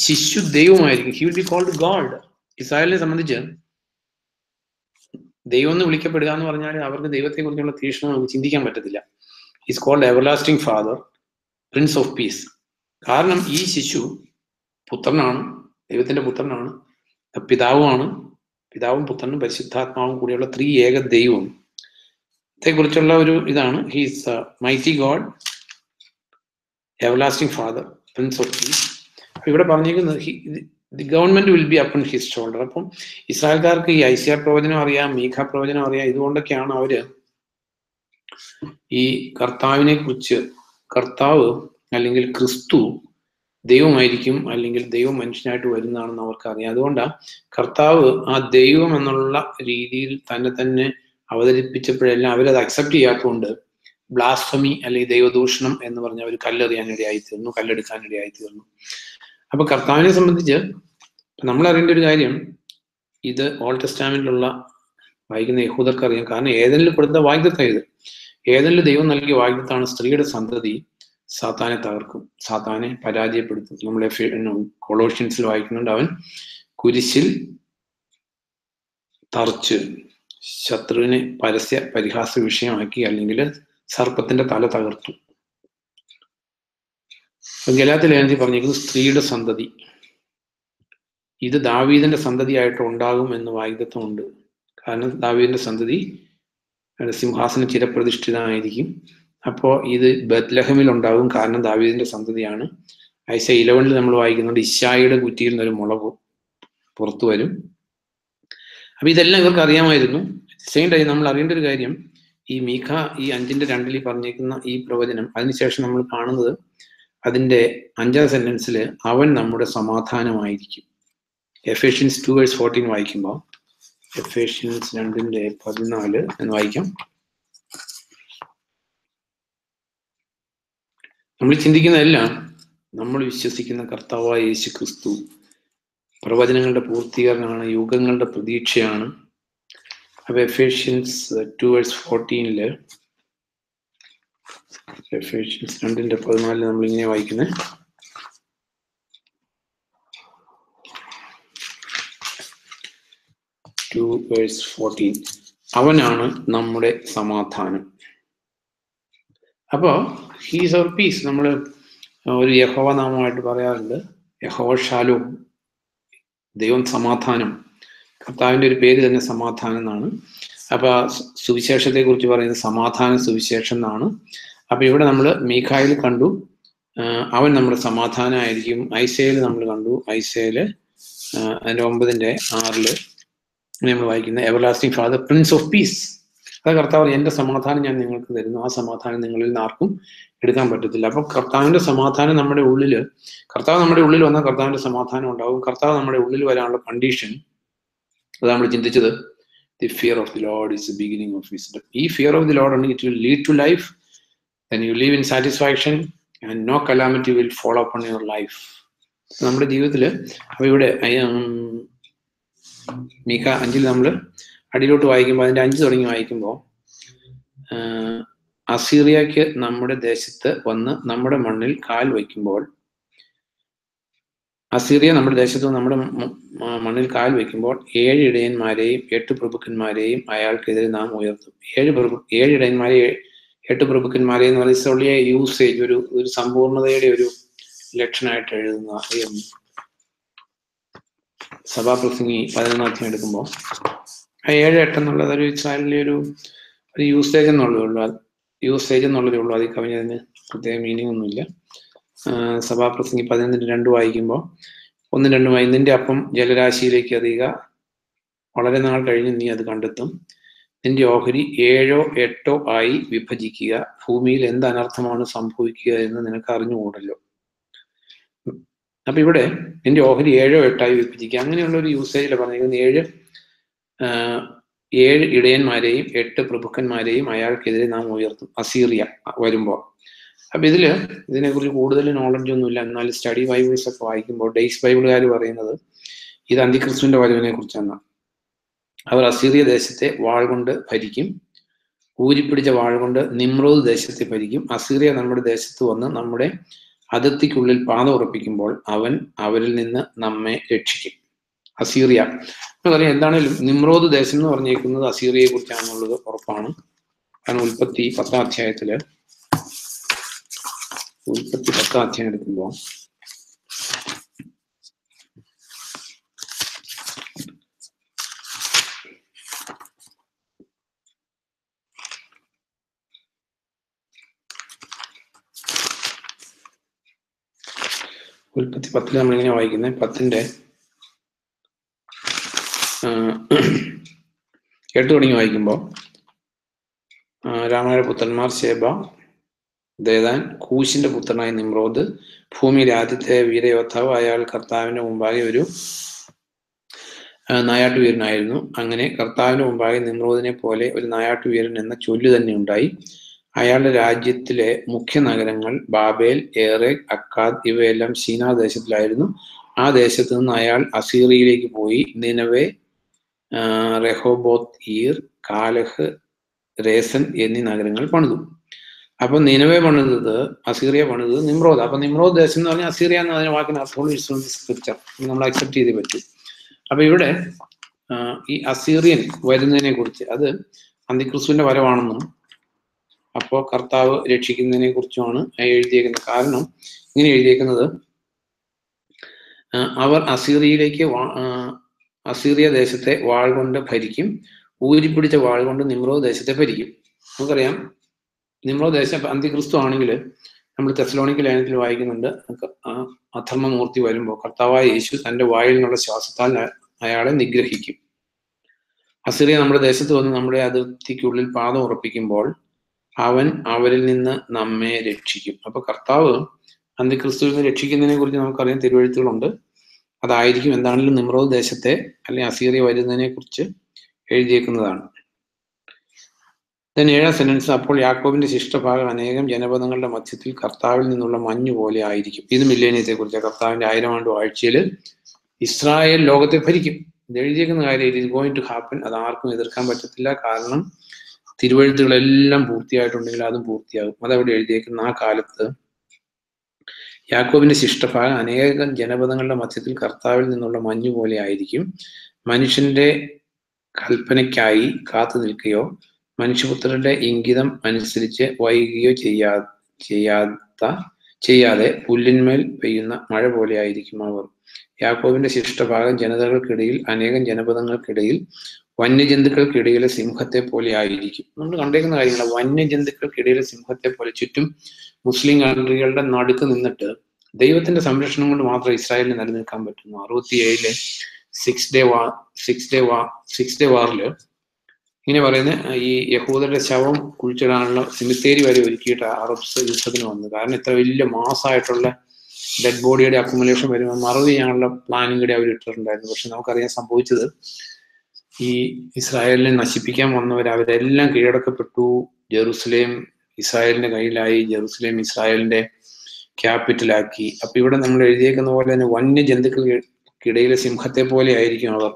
ശിശു ദൈവമായിരിക്കും. He will be called God. ഇസ്രായേലിനെ സംബന്ധിച്ച് ദൈവം എന്ന് വിളിക്കപ്പെടുക എന്ന് പറഞ്ഞാൽ അവർക്ക് ദൈവത്തെ കുറിച്ചുള്ള തീക്ഷ്ണത നമുക്ക് ചിന്തിക്കാൻ പറ്റത്തില്ല. He is called Everlasting Father, Prince of Peace. കാരണം ഈ ശിശു പുത്രനാണ്, ദൈവത്തിന്റെ പുത്രനാണ്, പിതാവുമാണ്. പിതാവും പുത്രനും പരിശുദ്ധാത്മാവും കൂടിയുള്ള ത്രിയേക ദൈവം കുറിച്ചുള്ള ഒരു ഇതാണ്. He's mighty God, everlasting Father, Prince of Peace. ഇവിടെ പറഞ്ഞിരിക്കുന്നത് the government will be upon his shoulder. അപ്പം ഇസ്രായേൽക്കാർക്ക് ഈ ഐസിയാ പ്രവചനം അറിയാം, മീഖ പ്രവചനം അറിയാം. ഇതുകൊണ്ടൊക്കെയാണ് അവര് ഈ കർത്താവിനെ കുറിച്ച്, കർത്താവ് അല്ലെങ്കിൽ ക്രിസ്തു ദൈവമായിരിക്കും അല്ലെങ്കിൽ ദൈവം മനുഷ്യനായിട്ട് വരുന്നതാണെന്ന് അവർക്കറിയാം. അതുകൊണ്ടാണ് കർത്താവ് ആ ദൈവം എന്നുള്ള രീതിയിൽ തന്നെ അവതരിപ്പിച്ചപ്പോഴെല്ലാം അവരത് അക്സെപ്റ്റ് ചെയ്യാത്തതുകൊണ്ട് ബ്ലാസ്ഫമി അല്ലെങ്കിൽ ദൈവദൂഷണം എന്ന് പറഞ്ഞ അവർ കല്ലെറിയാനിടയായി തീർന്നു, കല്ലെടുക്കാനിടയായി തീർന്നു. അപ്പൊ കർത്താവിനെ സംബന്ധിച്ച് നമ്മൾ അറിയേണ്ട ഒരു കാര്യം, ഇത് ഓൾഡ് ടെസ്റ്റാമെന്റിലുള്ള വായിക്കുന്ന യഹൂദർക്ക് അറിയാം. കാരണം ഏതെങ്കിലും കൊടുത്ത വാഗ്ദത്തം ഇത്. ഏതെങ്കിലും ദൈവം നൽകിയ വാഗ്ദത്താണ് സ്ത്രീയുടെ സന്തതി സാത്താനെ തകർക്കും, സാത്താനെ പരാജയപ്പെടുത്തും. നമ്മളെ കൊളോഷ്യൻസിൽ വായിക്കുന്നുണ്ട്, അവൻ കുരിശിൽ തറച്ച് ശത്രുവിനെ പരസ്യ പരിഹാസ വിഷയമാക്കി, അല്ലെങ്കിൽ സർപ്പത്തിന്റെ തല തകർത്തു. ഗലാത്യ ലേഖനത്തിൽ പറഞ്ഞിരിക്കുന്നത് സ്ത്രീയുടെ സന്തതി, ഇത് ദാവീദിന്റെ സന്തതിയായിട്ട് ഉണ്ടാകും എന്ന് വാഗ്ദത്തമുണ്ട്. കാരണം ദാവീദിന്റെ സന്തതി സിംഹാസന ചിരപ്രതിഷ്ഠിതമായിരിക്കും. അപ്പോൾ ഇത് ബത്ലഹമിൽ ഉണ്ടാകും, കാരണം ദാവീദിന്റെ സന്തതിയാണ്. ഐസയ 11 നമ്മൾ വായിക്കുന്നുണ്ട്, ഇശായിയുടെ കുറ്റിയിൽ നിന്നൊരു മുള പുറത്തു വരും. അപ്പൊ ഇതെല്ലാം ഇവർക്ക് അറിയാമായിരുന്നു. സെയിം ടൈം നമ്മൾ അറിയേണ്ട ഒരു കാര്യം, ഈ മീഖ ഈ 5:2 പറഞ്ഞേക്കുന്ന ഈ പ്രവചനം, അതിനുശേഷം നമ്മൾ കാണുന്നത് അതിന്റെ 5ാം സെന്റൻസിൽ അവൻ നമ്മുടെ സമാധാനമായിരിക്കും. എഫേഷ്യൻസ് 2:14 വായിക്കുമ്പോൾ, എഫേഷ്യൻസ് 2:14 എന്ന് വായിക്കാം. നമ്മൾ ചിന്തിക്കുന്നതെല്ലാം നമ്മൾ വിശ്വസിക്കുന്ന കർത്താവായ യേശു ക്രിസ്തു പ്രവചനങ്ങളുടെ പൂർത്തീകരണമാണ്, യുഗങ്ങളുടെ പ്രതീക്ഷയാണ്. അപ്പൊ എഫേഷ്യൻസ് 2:14 എഫേഷ്യൻസ് 2:14 നമ്മൾ ഇങ്ങനെ വായിക്കുന്നത്, അവനാണ് നമ്മുടെ സമാധാനം. അപ്പോ ഹീസ് അവർ പീസ്. നമ്മൾ ഒരു യഹോവ നാമമായിട്ട് പറയാറുണ്ട്, യഹോവ ഷാലോം, ദൈവം സമാധാനം. കർത്താവിന്റെ ഒരു പേര് തന്നെ സമാധാനം എന്നാണ്. അപ്പൊ സുവിശേഷത്തെ കുറിച്ച് പറയുന്നത് സമാധാന സുവിശേഷം എന്നാണ്. അപ്പൊ ഇവിടെ നമ്മൾ മീഖായിൽ കണ്ടു, അവൻ നമ്മുടെ സമാധാനമായിരിക്കും. ഐസയിൽ നമ്മൾ കണ്ടു, ഐസയില് അതിന്റെ 9:6 നമ്മൾ വായിക്കുന്ന everlasting Father, Prince of Peace. അത് കർത്താവ് എന്റെ സമാധാനം ഞാൻ നിങ്ങൾക്ക് തരുന്നു, ആ സമാധാനം നിങ്ങളിൽ നിന്ന് ആർക്കും എടുക്കാൻ പറ്റത്തില്ല. അപ്പൊ കർത്താവിന്റെ സമാധാനം നമ്മുടെ ഉള്ളില്, കർത്താവ് നമ്മുടെ ഉള്ളിൽ വന്നാൽ കർത്താവിന്റെ സമാധാനം ഉണ്ടാവും. കർത്താവ് നമ്മുടെ ഉള്ളിൽ വരാനുള്ള കണ്ടീഷൻ, അത് നമ്മൾ ചിന്തിച്ചത്, the fear of the Lord is the beginning of wisdom. ഈ ഫിയർ ഓഫ് ദി ലോർഡ് ഉണ്ടെങ്കിൽ it will lead to life, then you live in satisfaction and no calamity will fall upon your life. നമ്മുടെ ജീവിതത്തില് അപ്പൊ ഇവിടെ മീഖ 5 നമ്മൾ അടിയിലോട്ട് വായിക്കുമ്പോൾ, അതിന്റെ 5 തുടങ്ങി വായിക്കുമ്പോൾ, അസീറിയക്ക് നമ്മുടെ ദേശത്ത് വന്ന് നമ്മുടെ മണ്ണിൽ കാൽ വയ്ക്കുമ്പോൾ, അസീറിയ നമ്മുടെ ദേശത്ത് നമ്മുടെ മണ്ണിൽ കാൽ വയ്ക്കുമ്പോൾ 7 ഇടയന്മാരെയും 8 പ്രഭുക്കന്മാരെയും അയാൾക്കെതിരെ നാം ഉയർത്തും. 7 ഇടയന്മാരെ 8 പ്രഭുക്കന്മാരെ എന്ന് പറയുന്ന യൂസേജ്, ഒരു സമ്പൂർണതയുടെ ഒരു ലക്ഷണമായിട്ട് എഴുതുന്ന സഭാപ്രസംഗി 11 എടുക്കുമ്പോൾ, ആ 7, 8 എന്നുള്ളത് ഒരു ഇസ്രായേലിലെ ഒരു യൂസേജ് എന്നുള്ളതേ ഉള്ളൂ. അതിൽ കവിഞ്ഞതിന് പ്രത്യേക മീനിങ് ഒന്നുമില്ല. സഭാപ്രസംഗി 11:2 വായിക്കുമ്പോൾ, 1-2 നിന്റെ അപ്പം ജലരാശിയിലേക്ക് എറിയുക, വളരെ നാൾ കഴിഞ്ഞ് നീ അത് കണ്ടെത്തും. നിന്റെ ഓഹരി 7-8 ആയി വിഭജിക്കുക, ഭൂമിയിൽ എന്ത് അനർത്ഥമാണ് സംഭവിക്കുക എന്ന് നിനക്ക് അറിഞ്ഞുകൂടല്ലോ. അപ്പൊ ഇവിടെ നിന്റെ ഓഹരി 7-8 ആയി വിഭജിക്കുക, അങ്ങനെയുള്ള ഒരു യൂസേജിൽ പറഞ്ഞിരിക്കുന്നത് 7 ഇടയന്മാരെയും 8 പ്രഭുക്കന്മാരെയും അയാൾക്കെതിരെ നാം ഉയർത്തും, അസീറിയ വരുമ്പോൾ. അപ്പൊ ഇതിനെക്കുറിച്ച് കൂടുതൽ നോളജ് ഒന്നുമില്ല, എന്നാൽ സ്റ്റഡി ബൈബിൾസ് ഒക്കെ വായിക്കുമ്പോൾ ഡെയ്സ് ബൈബിളുകാർ പറയുന്നത് ഇത് അന്തിക്രിസ്തുവിന്റെ വരവിനെ കുറിച്ചാണ്. അവർ അസീറിയ ദേശത്തെ വാൾ കൊണ്ട് ഭരിക്കും, ഊരിപ്പിടിച്ച വാൾ കൊണ്ട് നിമ്രോദ് ദേശത്തെ ഭരിക്കും. അസീറിയ നമ്മുടെ ദേശത്ത് വന്ന് നമ്മുടെ അതിർത്തിക്കുള്ളിൽ പാദം ഉറപ്പിക്കുമ്പോൾ അവൻ അവരിൽ നിന്ന് നമ്മെ രക്ഷിക്കും. അസീറിയ പറയാം. എന്താണേലും നിമ്രോദ് ദേശം എന്ന് പറഞ്ഞേക്കുന്നത് അസീറിയയെ കുറിച്ചാണെന്നുള്ളത് ഉറപ്പാണ്. കാരണം ഉൽപ്പത്തി 10-ാം അധ്യായത്തില് എടുക്കുമ്പോൾ ഉൽപ്പത്തി 10 നമ്മളിങ്ങനെ വായിക്കുന്നത് 10-ന്റെ 8 തുടങ്ങി വായിക്കുമ്പോൾ രാമയുടെ പുത്രന്മാർ ശേബ, ദേദാൻ, കൂശിന്റെ പുത്രനായ നിമ്രോദ്, ഭൂമിയിലെ ആദ്യത്തെ വീരയോദ്ധാവ്. അയാൾ കർത്താവിന്റെ മുമ്പാകെ ഒരു നായാട്ടുവീരനായിരുന്നു. അങ്ങനെ കർത്താവിന്റെ മുമ്പാകെ നിമ്രോദിനെ പോലെ ഒരു നായാട്ടുവീരൻ എന്ന ചൊല്ലു തന്നെ ഉണ്ടായി. അയാളുടെ രാജ്യത്തിലെ മുഖ്യ നഗരങ്ങൾ ബാബേൽ, ഏറെക്, അക്കാദ് ഇവയെല്ലാം സീനാ ദേശത്തിലായിരുന്നു. ആ ദേശത്ത് നിന്ന് അയാൾ അസീറിയയിലേക്ക് പോയി നിനവെ, റെഹോബോത്ത് ഈർ, കാലഹ്, രേസൻ എന്നീ നഗരങ്ങൾ പണിതു. അപ്പൊ നിനവെ പണിതത്, അസീറിയ പണിതത് നിമ്രോദ്. അപ്പൊ നിമ്രോദ് ദേശം എന്ന് പറഞ്ഞാൽ അസീറിയ എന്ന് അതിന് വാക്കിന് അർത്ഥമുള്ള സ്ക്രിപ്ചർ നമ്മൾ അക്സെപ്റ്റ് ചെയ്തേ പറ്റൂ. അപ്പൊ ഇവിടെ ഈ അസീറിയൻ വരുന്നതിനെ കുറിച്ച്, അത് അന്തിക്രിസ്തുവിന്റെ വരവാണെന്നും അപ്പോൾ കർത്താവ് രക്ഷിക്കുന്നതിനെ കുറിച്ചുമാണ് എഴുതിയേക്കുന്നത്. കാരണം ഇങ്ങനെ എഴുതിയേക്കുന്നത്, അവർ അസീറിയ ദേശത്തെ വാൾ കൊണ്ട് ഭരിക്കും, ഊരിപ്പിടിച്ച വാൾ കൊണ്ട് നിമ്രോദ് ദേശത്തെ ഭരിക്കും. നമുക്കറിയാം നിമ്രോദ് ദേശം അന്തിക്രിസ്തു ആണെങ്കിൽ നമ്മൾ തെസ്സലോനിക്ക ലേഖനത്തിൽ വായിക്കുന്നുണ്ട്, അധർമ്മമൂർത്തി വരുമ്പോൾ കർത്താവായ യേശു തന്റെ വായിൽ നിന്നുള്ള ശ്വാസത്താൽ അയാളെ നിഗ്രഹിക്കും. അസീറിയ നമ്മുടെ ദേശത്ത് വന്ന് നമ്മുടെ അതിർത്തിക്കുള്ളിൽ പാദം ഉറപ്പിക്കുമ്പോൾ അവൻ അവരിൽ നിന്ന് നമ്മെ രക്ഷിക്കും. അപ്പൊ കർത്താവ് അന്തിക്രിസ്തുവിൽ നിന്ന് രക്ഷിക്കുന്നതിനെ കുറിച്ച് നമുക്കറിയാം, തിരുവെഴുത്തുകളുണ്ട്. അതായിരിക്കും എന്താണെങ്കിലും നിമ്രോദ് ദേശത്തെ അല്ലെങ്കിൽ അസീറിയ വരുന്നതിനെ കുറിച്ച് എഴുതിയേക്കുന്നതാണ്. 7-ാം സെന്റൻസ്, അപ്പോൾ യാക്കോബിന്റെ ശിഷ്ടഭാഗം അനേകം ജനപദങ്ങളുടെ മധ്യത്തിൽ കർത്താവിൽ നിന്നുള്ള മഞ്ഞു പോലെ ആയിരിക്കും. ഇത് മില്ലേനിയത്തെ കുറിച്ച്. കർത്താവിന്റെ 1000 ആണ്ട് വാഴ്ചയിൽ ഇസ്രായേൽ ലോകത്തെ ഭരിക്കും. ഇത് എഴുതിയേക്കുന്ന കാര്യം it is going to happen. അത് ആർക്കും എതിർക്കാൻ പറ്റത്തില്ല. കാരണം തിരുവെഴുത്തുകളെല്ലാം പൂർത്തിയായിട്ടുണ്ടെങ്കിൽ അതും പൂർത്തിയാകും. അതവിടെ എഴുതിയേക്കുന്ന ആ കാലത്ത് യാക്കോബിന്റെ ശിഷ്ടഭാഗം അനേകം ജനപദങ്ങളുടെ മധ്യത്തിൽ കർത്താവിൽ നിന്നുള്ള മഞ്ഞു പോലെ ആയിരിക്കും. മനുഷ്യന്റെ കൽപ്പനയ്ക്കായി കാത്തു നിൽക്കുകയോ മനുഷ്യപുത്രന്റെ ഇംഗിതം അനുസരിച്ച് വൈകുകയോ ചെയ്യാതെ പുല്ലിന്മേൽ പെയ്യുന്ന മഴ പോലെ ആയിരിക്കും അവർ. യാക്കോബിന്റെ ശിഷ്ടഭാഗം ജനതകൾക്കിടയിൽ, അനേകം ജനപദങ്ങൾക്കിടയിൽ, വന്യജന്തുക്കൾക്കിടയിലെ സിംഹത്തെ പോലെ ആയിരിക്കും. നമ്മൾ കണ്ടേക്കുന്ന കാര്യങ്ങൾ, വന്യജന്തുക്കൾക്കിടയിലെ സിംഹത്തെ പോലെ. ചുറ്റും മുസ്ലിം കൺട്രികളുടെ നടുക്ക് നിന്നിട്ട് ദൈവത്തിന്റെ സംരക്ഷണം കൊണ്ട് മാത്രം ഇസ്രായേലിന് നിലനിൽക്കാൻ പറ്റുന്നു. 67-ലെ സിക്സ് ഡേ വാറില് ഇങ്ങനെ പറയുന്നത്, ഈ യഹൂദരുടെ ശവം കുഴിച്ചിടാനുള്ള സിമിത്തേരി വരെ ഒരുക്കിയിട്ട് അറബ്സ് യുദ്ധത്തിന് വന്നു. കാരണം ഇത്ര വലിയ മാസമായിട്ടുള്ള ഡെഡ് ബോഡിയുടെ അക്കുമുലേഷൻ വരുമ്പോൾ മറവ് ചെയ്യാനുള്ള പ്ലാനും കൂടി അവർ ഇട്ടിട്ടുണ്ടായിരുന്നു. പക്ഷെ നമുക്കറിയാൻ സംഭവിച്ചത്, ഈ ഇസ്രായേലിനെ നശിപ്പിക്കാൻ വന്നവർ അവരെല്ലാം കീഴടക്കപ്പെട്ടു. ജെറുസലേം ഇസ്രായേലിന്റെ കയ്യിലായി. ജെറുസലേം ഇസ്രായേലിന്റെ ക്യാപിറ്റലാക്കി. അപ്പൊ ഇവിടെ നമ്മൾ എഴുതിയേക്കുന്ന പോലെ തന്നെ വന്യജന്തുക്കൾക്കിടയിലെ സിംഹത്തെ പോലെ ആയിരിക്കും അവർ.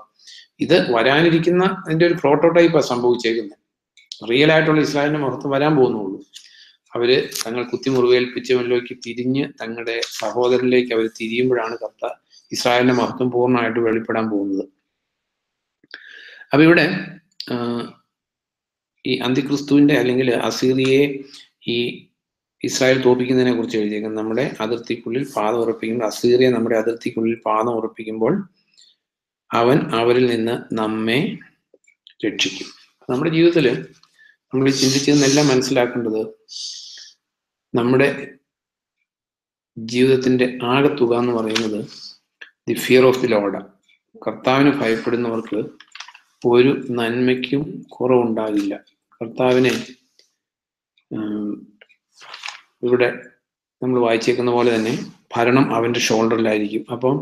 ഇത് വരാനിരിക്കുന്ന അതിന്റെ ഒരു പ്രോട്ടോടൈപ്പാണ് സംഭവിച്ചേക്കുന്നത്. റിയൽ ആയിട്ടുള്ള ഇസ്രായേലിന്റെ മഹത്വം വരാൻ പോകുന്നുള്ളൂ. അവര് തങ്ങൾ കുത്തിമുറിവേൽപ്പിച്ചവനിലേക്ക് തിരിഞ്ഞ് തങ്ങളുടെ സഹോദരനിലേക്ക് അവർ തിരിയുമ്പോഴാണ് ഇസ്രായേലിന്റെ മഹത്വം പൂർണ്ണമായിട്ട് വെളിപ്പെടാൻ പോകുന്നത്. അപ്പൊ ഇവിടെ ഈ അന്തിക്രിസ്തുവിന്റെ അല്ലെങ്കിൽ അസീറിയയെ ഈ ഇസ്രായേൽ തോൽപ്പിക്കുന്നതിനെ കുറിച്ച് എഴുതിയേക്കുന്നത്, നമ്മുടെ അതിർത്തിക്കുള്ളിൽ പാദം ഉറപ്പിക്കുമ്പോൾ, അസീറിയ നമ്മുടെ അതിർത്തിക്കുള്ളിൽ പാദം ഉറപ്പിക്കുമ്പോൾ അവൻ അവരിൽ നിന്ന് നമ്മെ രക്ഷിക്കും. നമ്മുടെ ജീവിതത്തിൽ നമ്മൾ ചിന്തിച്ചതെന്നെല്ലാം മനസ്സിലാക്കേണ്ടത്, നമ്മുടെ ജീവിതത്തിന്റെ ആകെത്തുക എന്ന് പറയുന്നത് the fear of the Lord. കർത്താവിന് ഭയപ്പെടുന്നവർക്ക് ഒരു നന്മയ്ക്കും കുറവുണ്ടാകില്ല. കർത്താവിനെ ഇവിടെ നമ്മൾ വായിച്ചേക്കുന്ന പോലെ തന്നെ ഭരണം അവൻ്റെ ഷോൾഡറിലായിരിക്കും. അപ്പം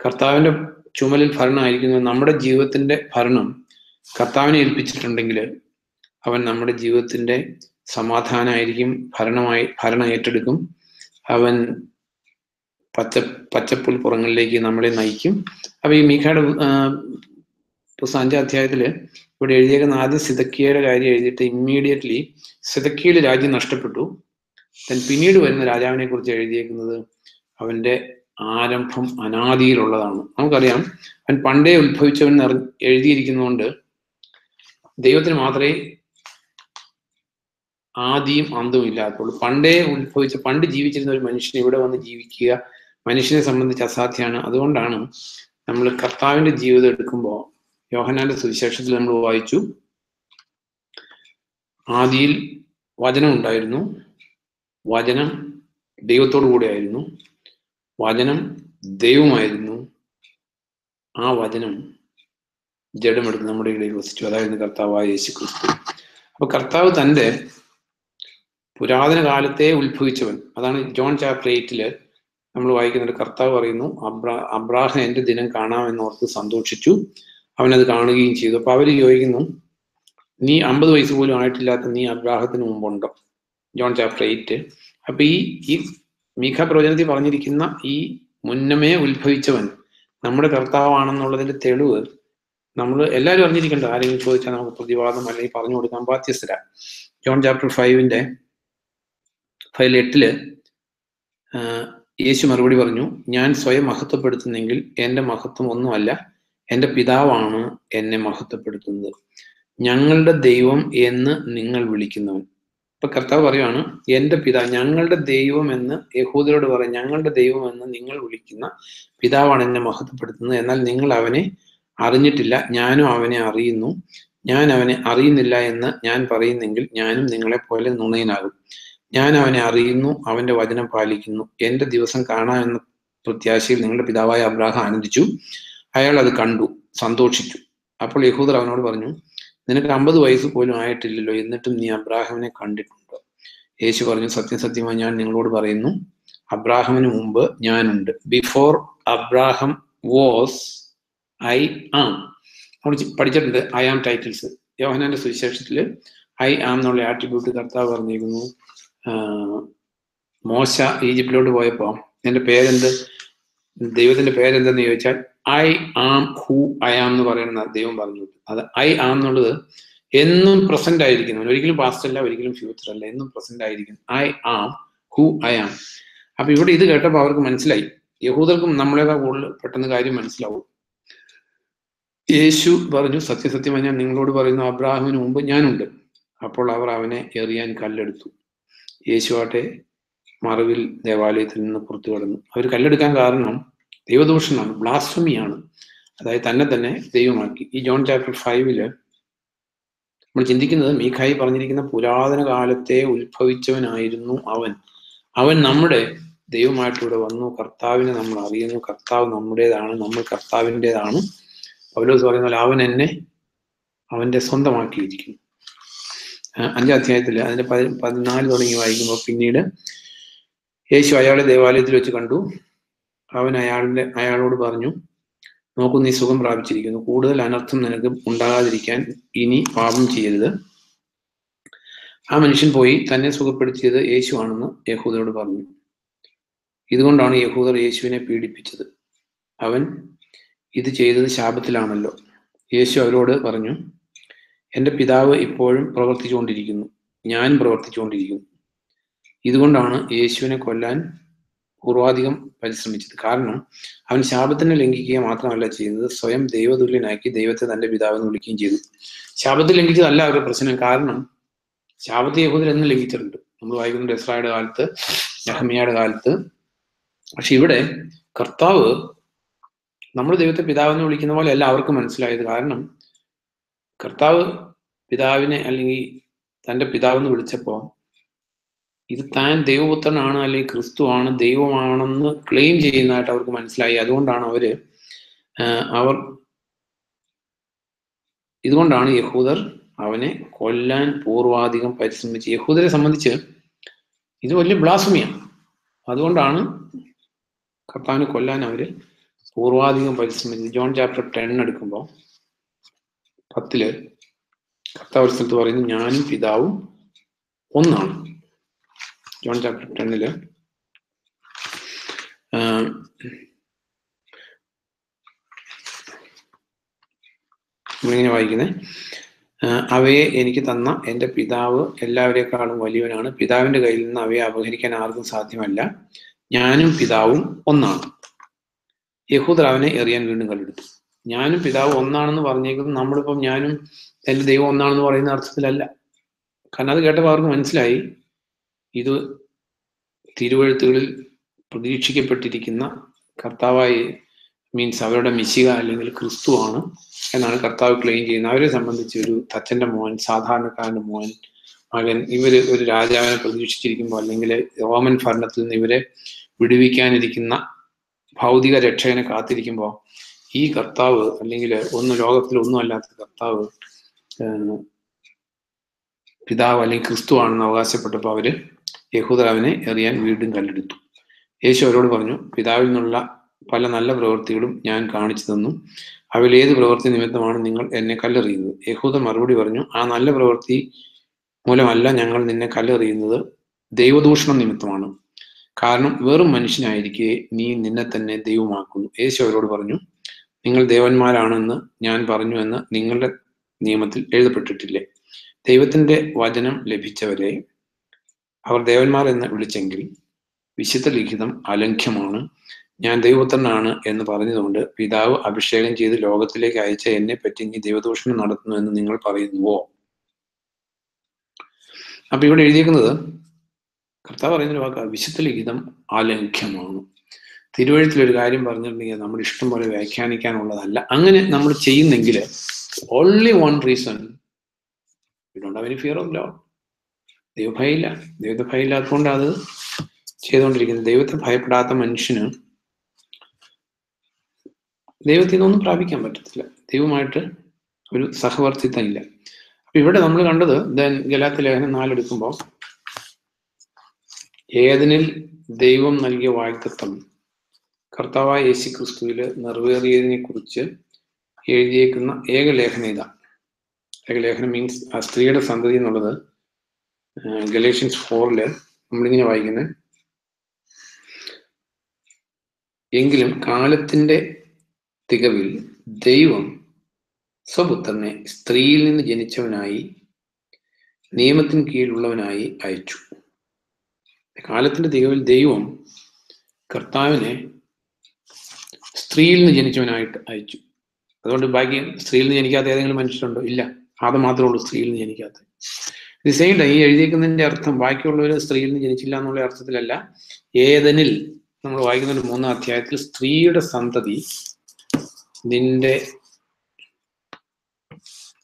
കർത്താവിൻ്റെ ചുമലിൽ ഭരണമായിരിക്കുന്നത് നമ്മുടെ ജീവിതത്തിൻ്റെ ഭരണം കർത്താവിനെ ഏൽപ്പിച്ചിട്ടുണ്ടെങ്കിൽ അവൻ നമ്മുടെ ജീവിതത്തിൻ്റെ സമാധാനമായിരിക്കും, ഭരണം ഏറ്റെടുക്കും. അവൻ പച്ചപ്പുൽ പുറങ്ങളിലേക്ക് നമ്മളെ നയിക്കും. അപ്പൊ ഈ മീഖയുടെ പുസ്തകം 5-ാം അധ്യായത്തിൽ ഇവിടെ എഴുതിയേക്കുന്ന ആദ്യം സിദക്കിയയുടെ കാര്യം എഴുതിയിട്ട് ഇമ്മീഡിയറ്റ്ലി സിദക്കിയയിലെ രാജ്യം നഷ്ടപ്പെട്ടു. പിന്നീട് വരുന്ന രാജാവിനെ കുറിച്ച് എഴുതിയേക്കുന്നത് അവന്റെ ആരംഭം അനാദിയിലുള്ളതാണ്. നമുക്കറിയാം അവൻ പണ്ടേ ഉത്ഭവിച്ചവൻ എഴുതിയിരിക്കുന്നതുകൊണ്ട് ദൈവത്തിന് മാത്രമേ ആദിയും അന്തവും ഇല്ലാത്തുള്ളൂ. പണ്ട് ജീവിച്ചിരുന്ന ഒരു മനുഷ്യൻ ഇവിടെ വന്ന് ജീവിക്കുക മനുഷ്യനെ സംബന്ധിച്ച് അസാധ്യമാണ്. അതുകൊണ്ടാണ് നമ്മൾ കർത്താവിന്റെ ജീവിതം എടുക്കുമ്പോൾ യോഹന്നാന്റെ സുവിശേഷത്തിൽ നമ്മൾ വായിച്ചു, ആദിയിൽ വചനം ഉണ്ടായിരുന്നു, വചനം ദൈവത്തോടു കൂടെ ആയിരുന്നു, വചനം ദൈവമായിരുന്നു, ആ വചനം ജഡമെടുത്ത് നമ്മുടെ ഇടയിൽ വസിച്ചു. അതായിരുന്നു കർത്താവായ യേശു ക്രിസ്തു. അപ്പൊ കർത്താവ് തൻ്റെ പുരാതന കാലത്തെ ഉത്ഭവിച്ചവൻ. അതാണ് ജോൺ ചാപ്റ്റർ 8 നമ്മൾ വായിക്കുന്നുണ്ട്. കർത്താവ് പറയുന്നു, അബ്രാഹാം എൻ്റെ ദിനം കാണാമെന്നോർത്ത് സന്തോഷിച്ചു, അവനത് കാണുകയും ചെയ്തു. അപ്പൊ അവര് ചോദിക്കുന്നു, നീ 50 വയസ്സ് പോലും ആയിട്ടില്ലാത്ത നീ അബ്രാഹത്തിന് മുമ്പുണ്ടോ? John chapter 8. അപ്പൊ ഈ മീഖ പ്രവചനത്തിൽ പറഞ്ഞിരിക്കുന്ന ഈ മുന്നമേ ഉത്ഭവിച്ചവൻ നമ്മുടെ കർത്താവാണെന്നുള്ളതിന്റെ തെളിവ് നമ്മൾ എല്ലാവരും അറിഞ്ഞിരിക്കേണ്ട. ആരെങ്കിലും ചോദിച്ചാൽ നമുക്ക് പ്രതിവാദം അല്ലെങ്കിൽ പറഞ്ഞു കൊടുക്കാൻ ബാധ്യസ്ഥരാ. ജോൺ ചാപ്റ്റർ 5-ന്റെ 8 യേശു മറുപടി പറഞ്ഞു, ഞാൻ സ്വയം മഹത്വപ്പെടുത്തുന്നെങ്കിൽ എൻ്റെ മഹത്വം ഒന്നുമല്ല, എൻ്റെ പിതാവാണ് എന്നെ മഹത്വപ്പെടുത്തുന്നത്. ഞങ്ങളുടെ ദൈവം എന്ന് നിങ്ങൾ വിളിക്കുന്നവൻ. ഇപ്പൊ കർത്താവ് പറയുവാണ്, എൻ്റെ ഞങ്ങളുടെ ദൈവം എന്ന് യഹൂദരോട് പറയും, ഞങ്ങളുടെ ദൈവം എന്ന് നിങ്ങൾ വിളിക്കുന്ന പിതാവാണ് എന്നെ മഹത്വപ്പെടുത്തുന്നത്. എന്നാൽ നിങ്ങൾ അവനെ അറിഞ്ഞിട്ടില്ല, ഞാനും അവനെ അറിയുന്നു. ഞാൻ അവനെ അറിയുന്നില്ല എന്ന് ഞാൻ പറയുന്നെങ്കിൽ ഞാനും നിങ്ങളെ പോലെ നുണയനാകും. ഞാൻ അവനെ അറിയുന്നു, അവന്റെ വചനം പാലിക്കുന്നു. എൻ്റെ ദിവസം കാണാമെന്ന പ്രത്യാശയിൽ നിങ്ങളുടെ പിതാവായ അബ്രാഹാം ആനന്ദിച്ചു, അയാൾ അത് കണ്ടു, സന്തോഷിച്ചു. അപ്പോൾ യഹൂദർ അവനോട് പറഞ്ഞു, നിനക്ക് 50 വയസ്സ് പോലും ആയിട്ടില്ലല്ലോ, എന്നിട്ടും നീ അബ്രാഹാമിനെ കണ്ടിട്ടുണ്ടോ? യേശു പറഞ്ഞു, സത്യം സത്യമായി ഞാൻ നിങ്ങളോട് പറയുന്നു, അബ്രാഹാമിന് മുമ്പ് ഞാനുണ്ട്. Before Abraham was I am. നമ്മൾ പഠിച്ചിട്ടുണ്ട് ഐ ആം ടൈറ്റിൽസ്. യോഹന്നാന്റെ സുവിശേഷത്തില് ഐ ആം എന്നുള്ള ആട്രിബ്യൂട്ട് കർത്താവ് പറഞ്ഞിരിക്കുന്നു. മോശ ഈജിപ്തിലോട്ട് പോയപ്പോ എന്റെ പേരെന്ത്, ദൈവത്തിന്റെ പേരെന്തെന്ന് ചോദിച്ചാൽ I am who I am എന്ന് പറയുന്ന ദൈവം പറഞ്ഞു. അത് ഐ ആം എന്നുള്ളത് എന്നും പ്രസന്റ് ആയിരിക്കുന്നു, ഒരിക്കലും പാസ്റ്റ് അല്ല, ഒരിക്കലും ഫ്യൂച്ചർ അല്ല, എന്നും പ്രസന്റ് ആയിരിക്കുന്നു. I am who I am. അപ്പൊ ഇവിടെ ഇത് കേട്ടപ്പോൾ അവർക്ക് മനസ്സിലായി. യഹൂദർക്കും നമ്മളെക്കാൾ കൂടുതൽ പെട്ടെന്ന് കാര്യം മനസ്സിലാവും. യേശു പറഞ്ഞു, സത്യസത്യമായി ഞാൻ നിങ്ങളോട് പറയുന്നു, അബ്രാഹാമിന് മുമ്പ് ഞാനുണ്ട്. അപ്പോൾ അവർ അവനെ എറിയാൻ കല്ലെടുത്തു. യേശുവാട്ടെ മറവിൽ ദേവാലയത്തിൽ നിന്ന് പുറത്തു കടന്നു. അവർ കല്ലെടുക്കാൻ കാരണം ദൈവദൂഷണമാണ്, ബ്ലാസ്ഫമിയാണ്. അതായത് തന്നെ ദൈവമാക്കി. ഈ ജോൺ ചാപ്റ്റർ 5 നമ്മൾ ചിന്തിക്കുന്നത് മീഖായി പറഞ്ഞിരിക്കുന്ന പുരാതന കാലത്തെ ഉത്ഭവിച്ചവനായിരുന്നു അവൻ നമ്മുടെ ദൈവമായിട്ടിവിടെ വന്നു. കർത്താവിനെ നമ്മൾ അറിയുന്നു, കർത്താവ് നമ്മുടേതാണ്, നമ്മൾ കർത്താവിൻ്റെതാണ്. പൗലോസ് പറയുന്ന പോലെ അവൻ എന്നെ അവന്റെ സ്വന്തമാക്കിയിരിക്കുന്നു. 5-ാം അധ്യായത്തിൽ അതിന്റെ 14 തുടങ്ങി വായിക്കുമ്പോൾ, പിന്നീട് യേശു അയാളെ ദേവാലയത്തിൽ വെച്ച് കണ്ടു. അവൻ അയാളോട് പറഞ്ഞു, നോക്കൂ, നീ സുഖം പ്രാപിച്ചിരിക്കുന്നു, കൂടുതൽ അനർത്ഥം നിനക്ക് ഉണ്ടാകാതിരിക്കാൻ ഇനി പാപം ചെയ്യരുത്. ആ മനുഷ്യൻ പോയി തന്നെ സുഖപ്പെടുത്തിയത് യേശു ആണെന്ന് യഹൂദരോട് പറഞ്ഞു. ഇതുകൊണ്ടാണ് യഹൂദർ യേശുവിനെ പീഡിപ്പിച്ചത്. അവൻ ഇത് ചെയ്തത് ശാബത്തിലാണല്ലോ. യേശു അവരോട് പറഞ്ഞു, എൻ്റെ പിതാവ് ഇപ്പോഴും പ്രവർത്തിച്ചുകൊണ്ടിരിക്കുന്നു, ഞാനും പ്രവർത്തിച്ചുകൊണ്ടിരിക്കുന്നു. ഇതുകൊണ്ടാണ് യേശുവിനെ കൊല്ലാൻ പൂർവാധികം പരിശ്രമിച്ചത്. കാരണം അവൻ ശാബത്തിനെ ലംഘിക്കുക മാത്രമല്ല ചെയ്തത്, സ്വയം ദൈവതുല്യനാക്കി ദൈവത്തെ തന്റെ പിതാവെന്ന് വിളിക്കുകയും ചെയ്തു. ശാബത്ത് ലംഘിച്ചതല്ല അവരുടെ പ്രശ്നം. കാരണം ശാബത്ത് യഹൂദർ എന്നും ലംഘിച്ചിട്ടുണ്ട്. നമ്മൾ വായിക്കുന്നുണ്ട് എസ്രായുടെ കാലത്ത്, നെഹമ്യായുടെ കാലത്ത്. പക്ഷെ ഇവിടെ കർത്താവ് നമ്മൾ ദൈവത്തെ പിതാവെന്ന് വിളിക്കുന്ന പോലെ അല്ല അവർക്ക് മനസ്സിലായത്. കാരണം കർത്താവ് പിതാവിനെ അല്ലെങ്കിൽ തന്റെ പിതാവെന്ന് വിളിച്ചപ്പോ ഇത് താൻ ദൈവപുത്രനാണ് അല്ലെങ്കിൽ ക്രിസ്തുവാണ്, ദൈവമാണെന്ന് ക്ലെയിം ചെയ്യുന്നതായിട്ട് അവർക്ക് മനസ്സിലായി. ഇതുകൊണ്ടാണ് യഹൂദർ അവനെ കൊല്ലാൻ പൂർവാധികം പരിശ്രമിച്ച്. യഹൂദരെ സംബന്ധിച്ച് ഇത് വലിയ ബ്ലാസ്ഫമിയാണ്. അതുകൊണ്ടാണ് കർത്താവിനെ കൊല്ലാൻ അവര് പൂർവാധികം പരിശ്രമിച്ചത്. ജോൺ ചാപ്റ്റർ 10 എടുക്കുമ്പോൾ 10 കർത്താവ് ഒരു സ്ഥലത്ത് പറയുന്നു, ഞാനും പിതാവും ഒന്നാണ്. ജോൺ ചാപ്റ്റർ 10 നമ്മളിങ്ങനെ വായിക്കുന്നത്, അവയെ എനിക്ക് തന്ന എൻ്റെ പിതാവ് എല്ലാവരെക്കാളും വലിയവനാണ്. പിതാവിൻ്റെ കയ്യിൽ നിന്ന് അവയെ അപഹരിക്കാൻ ആർക്കും സാധ്യമല്ല. ഞാനും പിതാവും ഒന്നാണ്. യഹൂദർ അവനെ എറിയാൻ വീണ്ടും കല്ലെടുത്തു. ഞാനും പിതാവ് ഒന്നാണെന്ന് പറഞ്ഞേക്കുന്നത് നമ്മളിപ്പം ഞാനും എൻ്റെ ദൈവം ഒന്നാണെന്ന് പറയുന്ന അർത്ഥത്തിലല്ല. കാരണം അത് കേട്ടപ്പോൾ അവർക്ക് മനസ്സിലായി ഇത് തിരുവെഴുത്തുകളിൽ പ്രതീക്ഷിക്കപ്പെട്ടിരിക്കുന്ന കർത്താവായി മീൻസ് അവരുടെ മിശിഹ അല്ലെങ്കിൽ ക്രിസ്തുവാണ് എന്നാണ് കർത്താവ് ക്ലെയിം ചെയ്യുന്നത്. അവരെ സംബന്ധിച്ച് ഒരു തച്ചൻ്റെ മോൻ, സാധാരണക്കാരൻ്റെ മകൻ, ഇവര് ഒരു രാജാവിനെ പ്രതീക്ഷിച്ചിരിക്കുമ്പോൾ അല്ലെങ്കിൽ റോമൻ ഭരണത്തിൽ നിന്ന് ഇവരെ വിടുവിക്കാനിരിക്കുന്ന ഭൗതിക രക്ഷകനെ കാത്തിരിക്കുമ്പോൾ ഈ കർത്താവ് അല്ലെങ്കിൽ ലോകത്തിൽ ഒന്നും അല്ലാത്ത കർത്താവ് പിതാവ് അല്ലെങ്കിൽ ക്രിസ്തുവാണെന്ന് അവകാശപ്പെട്ടപ്പോൾ അവര് യഹൂദർ അവനെ എറിയാൻ വീണ്ടും കല്ലെടുത്തു. യേശു അവരോട് പറഞ്ഞു, പിതാവിൽ നിന്നുള്ള പല നല്ല പ്രവൃത്തികളും ഞാൻ കാണിച്ചു തന്നു. അവയിൽ ഏത് പ്രവൃത്തി നിമിത്തമാണ് നിങ്ങൾ എന്നെ കല്ലെറിയുന്നത്? യഹൂദർ മറുപടി പറഞ്ഞു, ആ നല്ല പ്രവൃത്തി മൂലമല്ല ഞങ്ങൾ നിന്നെ കല്ലെറിയുന്നത്, ദൈവദൂഷണം നിമിത്തമാണ്. കാരണം വെറും മനുഷ്യനായിരിക്കെ നീ നിന്നെ തന്നെ ദൈവമാക്കുന്നു. യേശു അവരോട് പറഞ്ഞു, നിങ്ങൾ ദേവന്മാരാണെന്ന് ഞാൻ പറഞ്ഞു എന്ന് നിങ്ങളുടെ നിയമത്തിൽ എഴുതപ്പെട്ടിട്ടില്ലേ? ദൈവത്തിന്റെ വചനം ലഭിച്ചവരെ അവർ ദേവന്മാർ എന്ന് വിളിച്ചെങ്കിൽ വിശുദ്ധ ലിഖിതം അലംഘ്യമാണ്. ഞാൻ ദൈവപുത്രനാണ് എന്ന് പറഞ്ഞതുകൊണ്ട് പിതാവ് അഭിഷേകം ചെയ്ത് ലോകത്തിലേക്ക് അയച്ച എന്നെ പറ്റി നീ ദൈവദൂഷണം നടത്തുന്നു എന്ന് നിങ്ങൾ പറയുന്നുവോ? അപ്പൊ ഇവിടെ എഴുതിയിരിക്കുന്നത് കർത്താവ് പറയുന്നൊരു വാക്കാണ്, വിശുദ്ധ ലിഖിതം അലംഘ്യമാണ്. തിരുവഴുത്തിലൊരു കാര്യം പറഞ്ഞിട്ടുണ്ടെങ്കിൽ നമ്മൾ ഇഷ്ടം പോലെ വ്യാഖ്യാനിക്കാനുള്ളതല്ല. അങ്ങനെ നമ്മൾ ചെയ്യുന്നെങ്കിൽ only one reason, you don't have any fear of Lord. ദൈവഭയമില്ല. ദൈവത്തെ ഭയമില്ലാത്തതുകൊണ്ട് അത് ചെയ്തുകൊണ്ടിരിക്കുന്നത്. ദൈവത്തെ ഭയപ്പെടാത്ത മനുഷ്യന് ദൈവത്തിൽ നിന്നൊന്നും പ്രാപിക്കാൻ പറ്റത്തില്ല. ദൈവമായിട്ട് ഒരു സഹവർത്തിത്വം ഇല്ല. അപ്പൊ ഇവിടെ നമ്മൾ കണ്ടത് ഗലാത്യ ലേഖനം 4 എടുക്കുമ്പോൾ ഏദനിൽ ദൈവം നൽകിയ വാഗ്ദത്തം കർത്താവായ യേശു ക്രിസ്തുവിൽ നിറവേറിയതിനെ കുറിച്ച് എഴുതിയേക്കുന്ന ഏകലേഖനം ഇതാണ്. ഏകലേഖനം മീൻസ് ആ സ്ത്രീയുടെ സന്തതി എന്നുള്ളത് ഗലേഷ്യൻസ് 4 നമ്മളിങ്ങനെ വായിക്കുന്നത്, എങ്കിലും കാലത്തിന്റെ തികവിൽ ദൈവം സ്വപുത്രനെ സ്ത്രീയിൽ നിന്ന് ജനിച്ചവനായി നിയമത്തിന് കീഴിലുള്ളവനായി അയച്ചു. കാലത്തിന്റെ തികവിൽ ദൈവം കർത്താവിനെ സ്ത്രീയിൽ നിന്ന് ജനിച്ചവനായിട്ട് അയച്ചു. അതുകൊണ്ട് ബാക്കി സ്ത്രീയിൽ നിന്ന് ജനിക്കാത്ത ഏതെങ്കിലും മനുഷ്യരുണ്ടോ? ഇല്ല. അത് മാത്രമേ ഉള്ളൂ സ്ത്രീയിൽ നിന്ന് ജനിക്കാത്ത. ഇത് സെയിം ടൈം ഈ എഴുതിയേക്കുന്നതിന്റെ അർത്ഥം ബാക്കിയുള്ളവർ സ്ത്രീയിൽ നിന്ന് ജനിച്ചില്ല എന്നുള്ള അർത്ഥത്തിലല്ല. ഏദനിൽ നമ്മൾ വായിക്കുന്ന 3-ാം അധ്യായത്തിൽ സ്ത്രീയുടെ സന്തതി നിന്റെ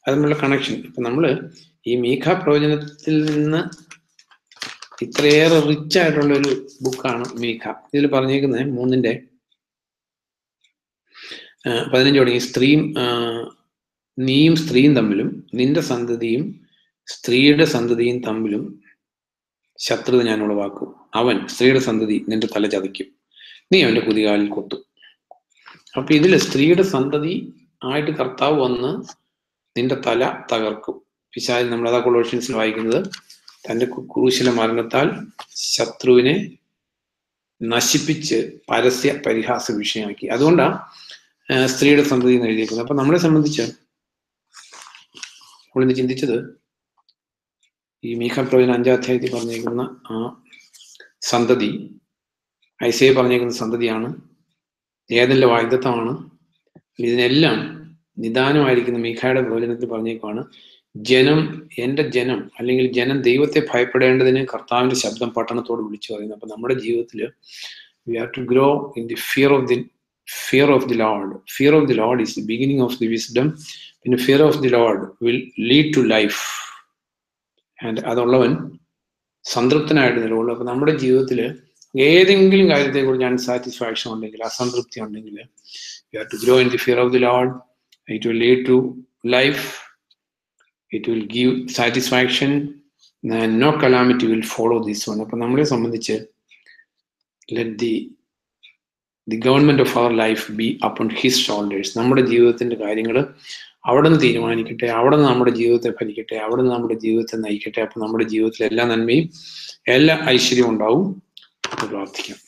അതിനുള്ള കണക്ഷൻ. ഇപ്പൊ നമ്മള് ഈ മീഖാ പ്രവചനത്തിൽ നിന്ന് ഇത്രയേറെ റിച്ച് ആയിട്ടുള്ള ഒരു ബുക്കാണ് മീഖാ. ഇതിൽ പറഞ്ഞേക്കുന്നത് 3:15 തുടങ്ങി നീയും സ്ത്രീയും തമ്മിലും നിന്റെ സന്തതിയും സ്ത്രീയുടെ സന്തതിയും തമ്മിലും ശത്രുത ഞാൻ ഉളവാക്കും. അവൻ സ്ത്രീയുടെ സന്തതി നിന്റെ തല ചതയ്ക്കും, നീ അവന്റെ കുതികാലിൽ കൊത്തും. അപ്പൊ ഇതില് സ്ത്രീയുടെ സന്തതി ആയിട്ട് കർത്താവ് വന്ന് നിന്റെ തല തകർക്കും. പിശാച്, നമ്മളതാ കൊളോഷ്യൻസിൽ വായിക്കുന്നത്, തന്റെ ക്രൂശിലെ മരണത്താൽ ശത്രുവിനെ നശിപ്പിച്ച് പരസ്യ പരിഹാസ വിഷയമാക്കി. അതുകൊണ്ടാണ് സ്ത്രീയുടെ സന്തതി എന്ന് എഴുതിയിരിക്കുന്നത്. അപ്പൊ നമ്മളെ സംബന്ധിച്ച് നമ്മളിന്ന് ചിന്തിച്ചത് ഈ മീഖാ പ്രവചനം 5-ാം അധ്യായത്തിൽ പറഞ്ഞേക്കുന്ന ആ സന്തതി ഐസയെ പറഞ്ഞേക്കുന്ന സന്തതിയാണ്, ഏതെല്ലാം വാഗ്ദത്തമാണ്. ഇതിനെല്ലാം നിദാനമായിരിക്കുന്ന മീഖായുടെ പ്രവചനത്തിൽ പറഞ്ഞേക്കുവാണ്, എൻ്റെ ജനം അല്ലെങ്കിൽ ജനം ദൈവത്തെ ഭയപ്പെടേണ്ടതിന് കർത്താവിന്റെ ശബ്ദം പട്ടണത്തോട് വിളിച്ചു പറയുന്നത്. അപ്പൊ നമ്മുടെ ജീവിതത്തിൽ we have to grow in the fear of the Lord. Fear of the Lord is the beginning of the wisdom. പിന്നെ fear of the Lord will lead to life. And അതുള്ളവൻ സംതൃപ്തനായിട്ട് നിലകൊള്ളും. അപ്പൊ നമ്മുടെ ജീവിതത്തിൽ ഏതെങ്കിലും കാര്യത്തെക്കുറിച്ച് അൺസാറ്റിസ്ഫാക്ഷൻ ഉണ്ടെങ്കിൽ, അസംതൃപ്തി ഉണ്ടെങ്കിൽ, you have to grow in the fear of the Lord. It will lead to life. It will give satisfaction. And no calamity will follow this one. അപ്പൊ നമ്മളെ സംബന്ധിച്ച് let the government of our life be upon his shoulders. നമ്മുടെ ജീവിതത്തിന്റെ കാര്യങ്ങൾ അവിടെ നിന്ന് തീരുമാനിക്കട്ടെ, അവിടെ നിന്ന് നമ്മുടെ ജീവിതത്തെ ഭരിക്കട്ടെ, അവിടെ നിന്ന് നമ്മുടെ ജീവിതത്തെ നയിക്കട്ടെ. അപ്പൊ നമ്മുടെ ജീവിതത്തിൽ എല്ലാ നന്മയും എല്ലാ ഐശ്വര്യവും ഉണ്ടാവും. പ്രാർത്ഥിക്കാം.